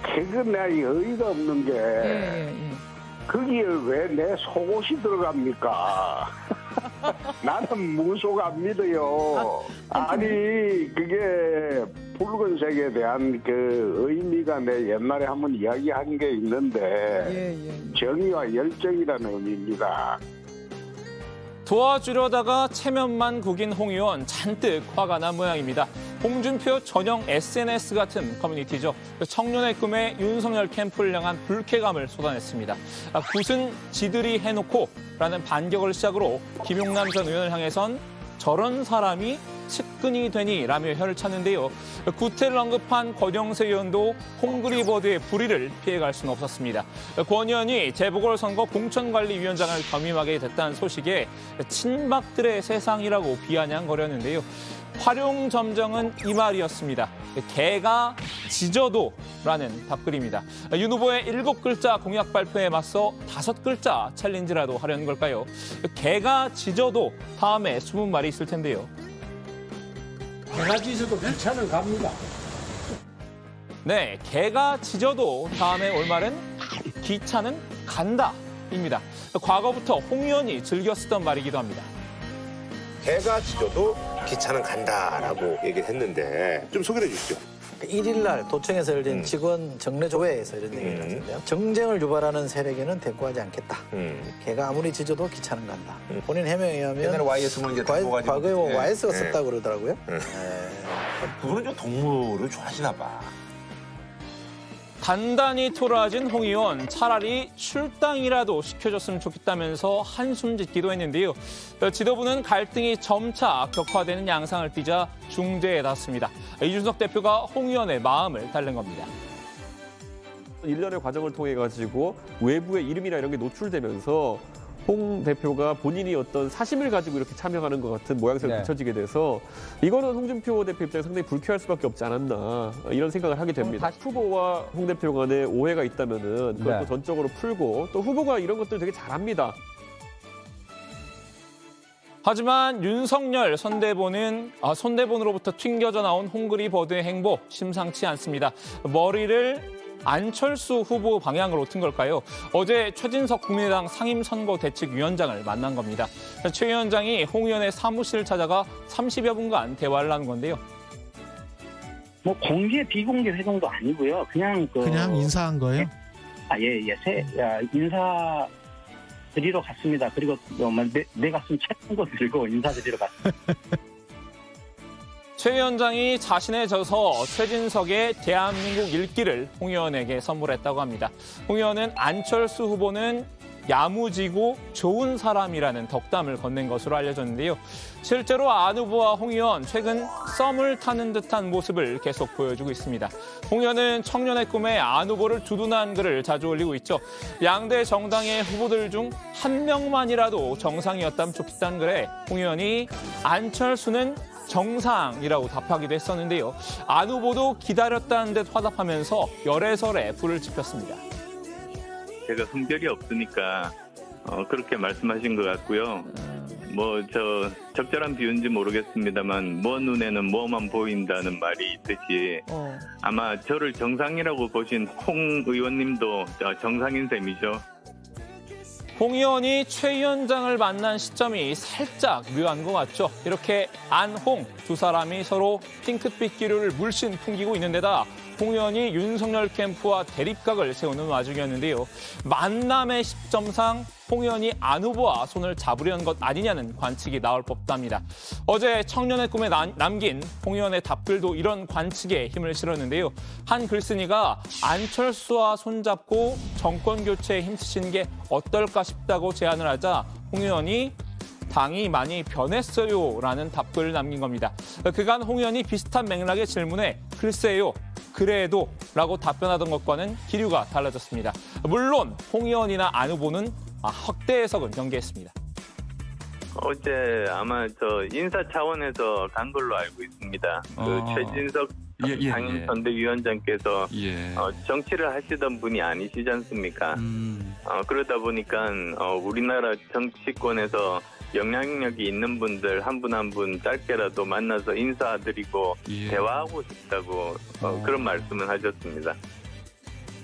최근에 어이가 없는 게 거기에 왜 내 속옷이 들어갑니까? 나는 무속 안 믿어요. 아니 그게 붉은색에 대한 그 의미가 내 옛날에 한번 이야기한 게 있는데 정의와 열정이라는 의미입니다. 도와주려다가 체면만 구긴 홍 의원 잔뜩 화가 난 모양입니다. 홍준표 전용 SNS 같은 커뮤니티죠. 청년의 꿈에 윤석열 캠프를 향한 불쾌감을 쏟아냈습니다. 굿은 지들이 해놓고 라는 반격을 시작으로 김용남 전 의원을 향해선 저런 사람이 측근이 되니 라며 혀를 찼는데요. 구태를 언급한 권영세 의원도 홈그리버드의 불의를 피해갈 수는 없었습니다. 권 의원이 재보궐선거 공천관리위원장을 겸임하게 됐다는 소식에 친박들의 세상이라고 비아냥거렸는데요. 활용점정은 이 말이었습니다. 개가 짖어도라는 답글입니다. 윤 후보의 7글자 공약 발표에 맞서 5글자 챌린지라도 하려는 걸까요? 개가 짖어도 다음에 숨은 말이 있을 텐데요. 개가 짖어도 기차는 갑니다. 네, 개가 짖어도 다음에 올 말은 기차는 간다입니다. 과거부터 홍 의원이 즐겨 쓰던 말이기도 합니다. 개가 짖어도 기차는 간다라고 얘기를 했는데 좀 소개해 주시죠. 1일 날 도청에서 열린 직원 정례조회에서 이런 얘기를 했는데요. 정쟁을 유발하는 세력에는 대꾸하지 않겠다. 개가 아무리 짖어도 기차는 간다. 본인 해명에 의하면 옛날에 YS면 이제 과거에 YS가 썼다고 그러더라고요. 그분은 좀 동물을 좋아하시나 봐. 단단히 토라진 홍 의원, 차라리 출당이라도 시켜줬으면 좋겠다면서 한숨 짓기도 했는데요. 지도부는 갈등이 점차 격화되는 양상을 띠자 중재에 닿습니다. 이준석 대표가 홍 의원의 마음을 달랜 겁니다. 일련의 과정을 통해 가지고 외부의 이름이나 이런 게 노출되면서 홍 대표가 본인이 어떤 사심을 가지고 이렇게 참여하는 것 같은 모양새가 비춰지게 돼서 이거는 홍준표 대표 입장에 상당히 불쾌할 수밖에 없지 않았나 이런 생각을 하게 됩니다. 후보와 홍 대표 간에 오해가 있다면은 그걸 또 전적으로 풀고 또 후보가 이런 것들 되게 잘합니다. 하지만 윤석열 손대본으로부터 튕겨져 나온 홈그리버드의 행보 심상치 않습니다. 머리를 안철수 후보 방향으로 튼 걸까요? 어제 최진석 국민의당 상임선거대책위원장을 만난 겁니다. 최 위원장이 홍 의원의 사무실을 찾아가 30여 분간 대화를 나눈 건데요. 뭐 공개 비공개 회동도 아니고요. 그냥 인사한 거예요? 인사 드리러 갔습니다. 그리고 내 가슴 찰진 거 들고 인사드리러 갔습니다. 최 위원장이 자신의 저서 최진석의 대한민국 읽기를 홍 의원에게 선물했다고 합니다. 홍 의원은 안철수 후보는 야무지고 좋은 사람이라는 덕담을 건넨 것으로 알려졌는데요. 실제로 안 후보와 홍 의원 최근 썸을 타는 듯한 모습을 계속 보여주고 있습니다. 홍 의원은 청년의 꿈에 안 후보를 두둔한 글을 자주 올리고 있죠. 양대 정당의 후보들 중 한 명만이라도 정상이었다면 좋겠다는 글에 홍 의원이 안철수는 정상이라고 답하기도 했었는데요. 안 후보도 기다렸다는 듯 화답하면서 열애설에 불을 지폈습니다. 제가 흥결이 없으니까 그렇게 말씀하신 것 같고요. 적절한 비유인지 모르겠습니다만 먼 눈에는 뭐만 보인다는 말이 있듯이 아마 저를 정상이라고 보신 홍 의원님도 정상인 셈이죠. 홍 의원이 최 위원장을 만난 시점이 살짝 묘한 것 같죠. 이렇게 안, 홍 두 사람이 서로 핑크빛 기류를 물씬 풍기고 있는 데다 홍 의원이 윤석열 캠프와 대립각을 세우는 와중이었는데요. 만남의 시점상 홍 의원이 안 후보와 손을 잡으려는 것 아니냐는 관측이 나올 법도 합니다. 어제 청년의 꿈에 남긴 홍 의원의 답글도 이런 관측에 힘을 실었는데요. 한 글쓴이가 안철수와 손잡고 정권 교체에 힘쓰시는 게 어떨까 싶다고 제안을 하자 홍 의원이 당이 많이 변했어요라는 답글을 남긴 겁니다. 그간 홍 의원이 비슷한 맥락의 질문에 글쎄요, 그래도 라고 답변하던 것과는 기류가 달라졌습니다. 물론 홍 의원이나 안 후보는 확대 해석은 경계했습니다. 어제 아마 인사 차원에서 간 걸로 알고 있습니다. 최진석 당선대위원장께서 정치를 하시던 분이 아니시지 않습니까? 그러다 보니까 우리나라 정치권에서 영향력이 있는 분들 한 분 한 분 짧게라도 만나서 인사드리고 대화하고 싶다고 그런 말씀을 하셨습니다.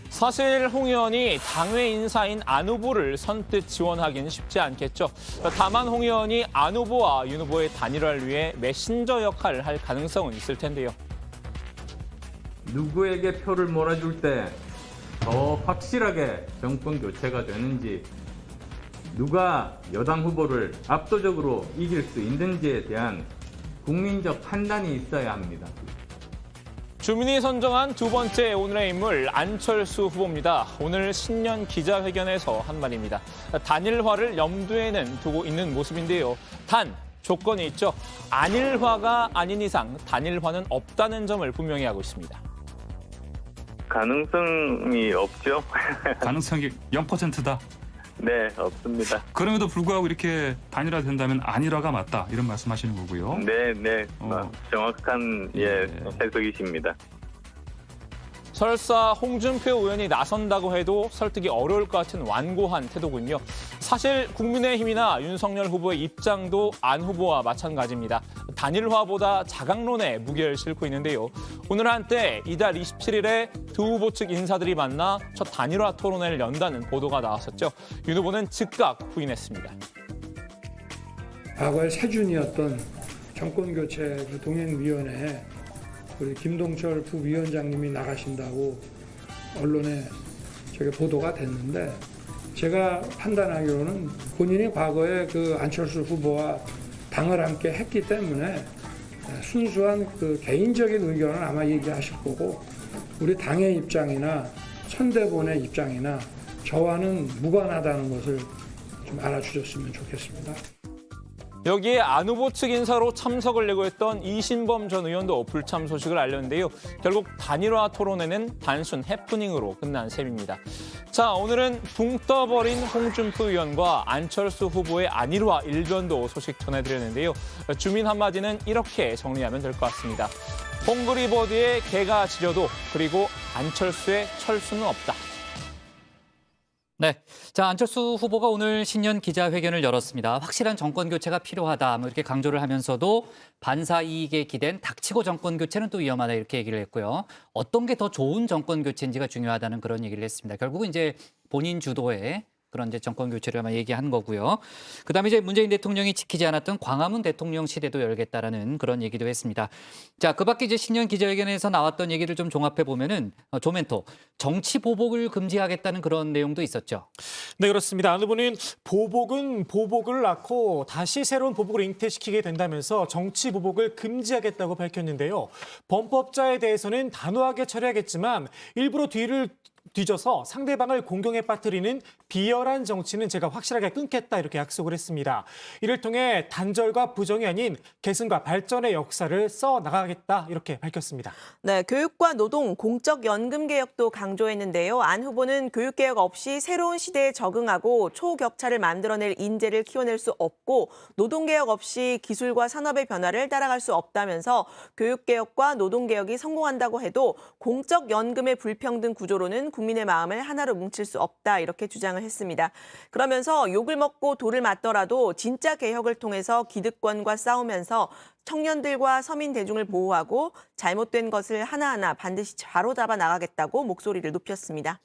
사실 홍 의원이 당외 인사인 안 후보를 선뜻 지원하기는 쉽지 않겠죠. 다만 홍 의원이 안 후보와 윤 후보의 단일화를 위해 메신저 역할을 할 가능성은 있을 텐데요. 누구에게 표를 몰아줄 때 더 확실하게 정권 교체가 되는지, 누가 여당 후보를 압도적으로 이길 수 있는지에 대한 국민적 판단이 있어야 합니다. 주민이 선정한 두 번째 오늘의 인물 안철수 후보입니다. 오늘 신년 기자회견에서 한 말입니다. 단일화를 염두에는 두고 있는 모습인데요. 단 조건이 있죠. 안일화가 아닌 이상 단일화는 없다는 점을 분명히 하고 있습니다. 가능성이 없죠. 가능성이 0%다. 네, 없습니다. 그럼에도 불구하고 이렇게 단일화 된다면 안일화가 맞다 이런 말씀하시는 거고요. 네, 정확한 해석이십니다. 설사 홍준표 의원이 나선다고 해도 설득이 어려울 것 같은 완고한 태도군요. 사실 국민의힘이나 윤석열 후보의 입장도 안 후보와 마찬가지입니다. 단일화보다 자강론에 무게를 싣고 있는데요. 오늘 한때 이달 27일에 두 후보 측 인사들이 만나 첫 단일화 토론회를 연다는 보도가 나왔었죠. 윤 후보는 즉각 부인했습니다. 과거에 세준이었던 정권교체 동행위원회에 우리 김동철 부위원장님이 나가신다고 언론에 저게 보도가 됐는데, 제가 판단하기로는 본인이 과거에 그 안철수 후보와 당을 함께 했기 때문에 순수한 그 개인적인 의견을 아마 얘기하실 거고, 우리 당의 입장이나 천대본의 입장이나 저와는 무관하다는 것을 좀 알아주셨으면 좋겠습니다. 여기에 안 후보 측 인사로 참석을 예고했던 이신범 전 의원도 불참 소식을 알렸는데요. 결국 단일화 토론회는 단순 해프닝으로 끝난 셈입니다. 자, 오늘은 붕 떠버린 홍준표 의원과 안철수 후보의 안일화 일변도 소식 전해드렸는데요. 주민 한마디는 이렇게 정리하면 될 것 같습니다. 홍그리버드의 개가 지려도, 그리고 안철수의 철수는 없다. 네, 자, 안철수 후보가 오늘 신년 기자회견을 열었습니다. 확실한 정권 교체가 필요하다, 이렇게 강조를 하면서도 반사 이익에 기댄 닥치고 정권 교체는 또 위험하다, 이렇게 얘기를 했고요. 어떤 게 더 좋은 정권 교체인지가 중요하다는 그런 얘기를 했습니다. 결국은 이제 본인 주도의 그런 이제 정권 교체를 아마 얘기한 거고요. 그다음에 이제 문재인 대통령이 지키지 않았던 광화문 대통령 시대도 열겠다라는 그런 얘기도 했습니다. 자, 그밖에 이제 신년 기자회견에서 나왔던 얘기를 좀 종합해 보면은 조멘토 정치 보복을 금지하겠다는 그런 내용도 있었죠. 네, 그렇습니다. 안 후보는 보복은 보복을 낳고 다시 새로운 보복을 잉태시키게 된다면서 정치 보복을 금지하겠다고 밝혔는데요. 범법자에 대해서는 단호하게 처리하겠지만 일부러 뒤를 뒤져서 상대방을 공경에 빠뜨리는 비열한 정치는 제가 확실하게 끊겠다, 이렇게 약속을 했습니다. 이를 통해 단절과 부정이 아닌 개선과 발전의 역사를 써나가겠다, 이렇게 밝혔습니다. 네, 교육과 노동, 공적 연금 개혁도 강조했는데요. 안 후보는 교육 개혁 없이 새로운 시대에 적응하고 초격차를 만들어낼 인재를 키워낼 수 없고, 노동 개혁 없이 기술과 산업의 변화를 따라갈 수 없다면서 교육 개혁과 노동 개혁이 성공한다고 해도 공적 연금의 불평등 구조로는 후보는 국민의 마음을 하나로 뭉칠 수 없다 이렇게 주장을 했습니다. 그러면서 욕을 먹고 돌을 맞더라도 진짜 개혁을 통해서 기득권과 싸우면서 청년들과 서민 대중을 보호하고 잘못된 것을 하나하나 반드시 바로잡아 나가겠다고 목소리를 높였습니다.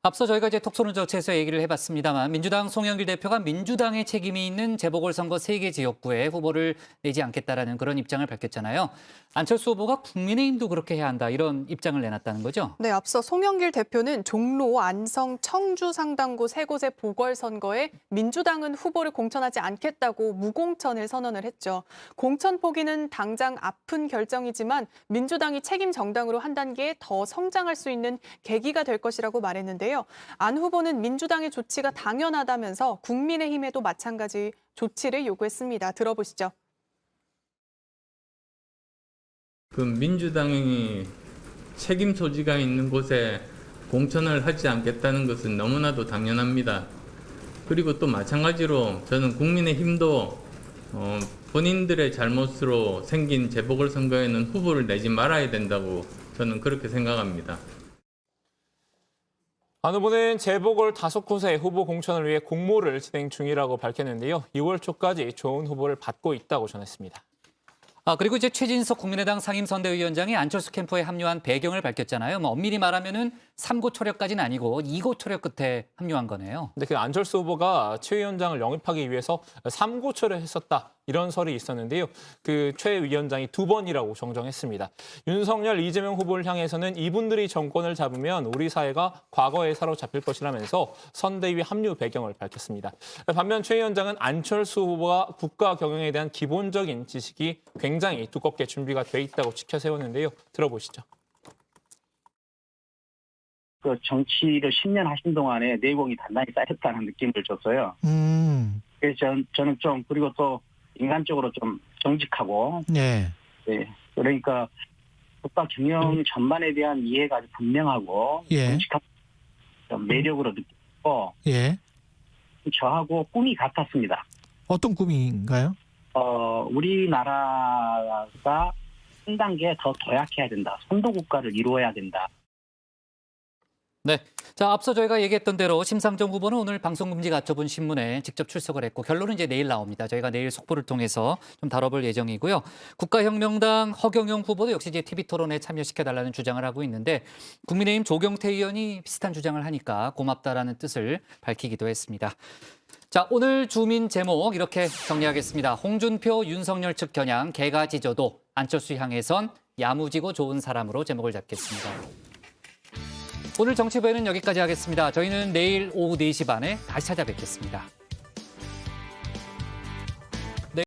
앞서 저희가 이제 톡쏘는 저체에서 얘기를 해봤습니다만 민주당 송영길 대표가 민주당의 책임이 있는 재보궐선거 3개 지역구에 후보를 내지 않겠다라는 그런 입장을 밝혔잖아요. 안철수 후보가 국민의힘도 그렇게 해야 한다 이런 입장을 내놨다는 거죠? 네, 앞서 송영길 대표는 종로, 안성, 청주 상당구 3곳의 보궐선거에 민주당은 후보를 공천하지 않겠다고 무공천을 선언을 했죠. 공천 포기는 당장 아픈 결정이지만 민주당이 책임 정당으로 한 단계 더 성장할 수 있는 계기가 될 것이라고 말했는데요. 안 후보는 민주당의 조치가 당연하다면서 국민의힘에도 마찬가지 조치를 요구했습니다. 들어보시죠. 그 민주당이 책임 소지가 있는 곳에 공천을 하지 않겠다는 것은 너무나도 당연합니다. 그리고 또 마찬가지로 저는 국민의힘도 본인들의 잘못으로 생긴 재보궐선거에는 후보를 내지 말아야 된다고 저는 그렇게 생각합니다. 안 후보는 재보궐 5곳의 후보 공천을 위해 공모를 진행 중이라고 밝혔는데요. 2월 초까지 좋은 후보를 받고 있다고 전했습니다. 그리고 이제 최진석 국민의당 상임선대위원장이 안철수 캠프에 합류한 배경을 밝혔잖아요. 엄밀히 말하면은 3고 초력까지는 아니고 2고 초력 끝에 합류한 거네요. 근데 그 안철수 후보가 최 위원장을 영입하기 위해서 3고초를 했었다. 이런 설이 있었는데요. 그 최 위원장이 2번이라고 정정했습니다. 윤석열, 이재명 후보를 향해서는 이분들이 정권을 잡으면 우리 사회가 과거에 사로잡힐 것이라면서 선대위 합류 배경을 밝혔습니다. 반면 최 위원장은 안철수 후보가 국가 경영에 대한 기본적인 지식이 굉장히 두껍게 준비가 돼 있다고 지켜 세웠는데요. 들어보시죠. 그 정치를 10년 하신 동안에 내공이 단단히 쌓였다는 느낌을 줬어요. 그래서 저는 좀 그리고 또 인간적으로 좀 정직하고, 네. 그러니까 국가 경영 전반에 대한 이해가 아주 분명하고, 정직한 좀 매력으로 느끼고, 저하고 꿈이 같았습니다. 어떤 꿈인가요? 우리나라가 한 단계 더 도약해야 된다. 선도 국가를 이루어야 된다. 네. 자, 앞서 저희가 얘기했던 대로 심상정 후보는 오늘 방송금지 가처분 신문에 직접 출석을 했고 결론은 이제 내일 나옵니다. 저희가 내일 속보를 통해서 좀 다뤄볼 예정이고요. 국가혁명당 허경영 후보도 역시 이제 TV 토론에 참여시켜달라는 주장을 하고 있는데 국민의힘 조경태 의원이 비슷한 주장을 하니까 고맙다라는 뜻을 밝히기도 했습니다. 자, 오늘 주민 제목 이렇게 정리하겠습니다. 홍준표, 윤석열 측 겨냥, 개가 짖어도 안철수 향해선 야무지고 좋은 사람으로 제목을 잡겠습니다. 오늘 정치부에는 여기까지 하겠습니다. 저희는 내일 오후 4시 반에 다시 찾아뵙겠습니다.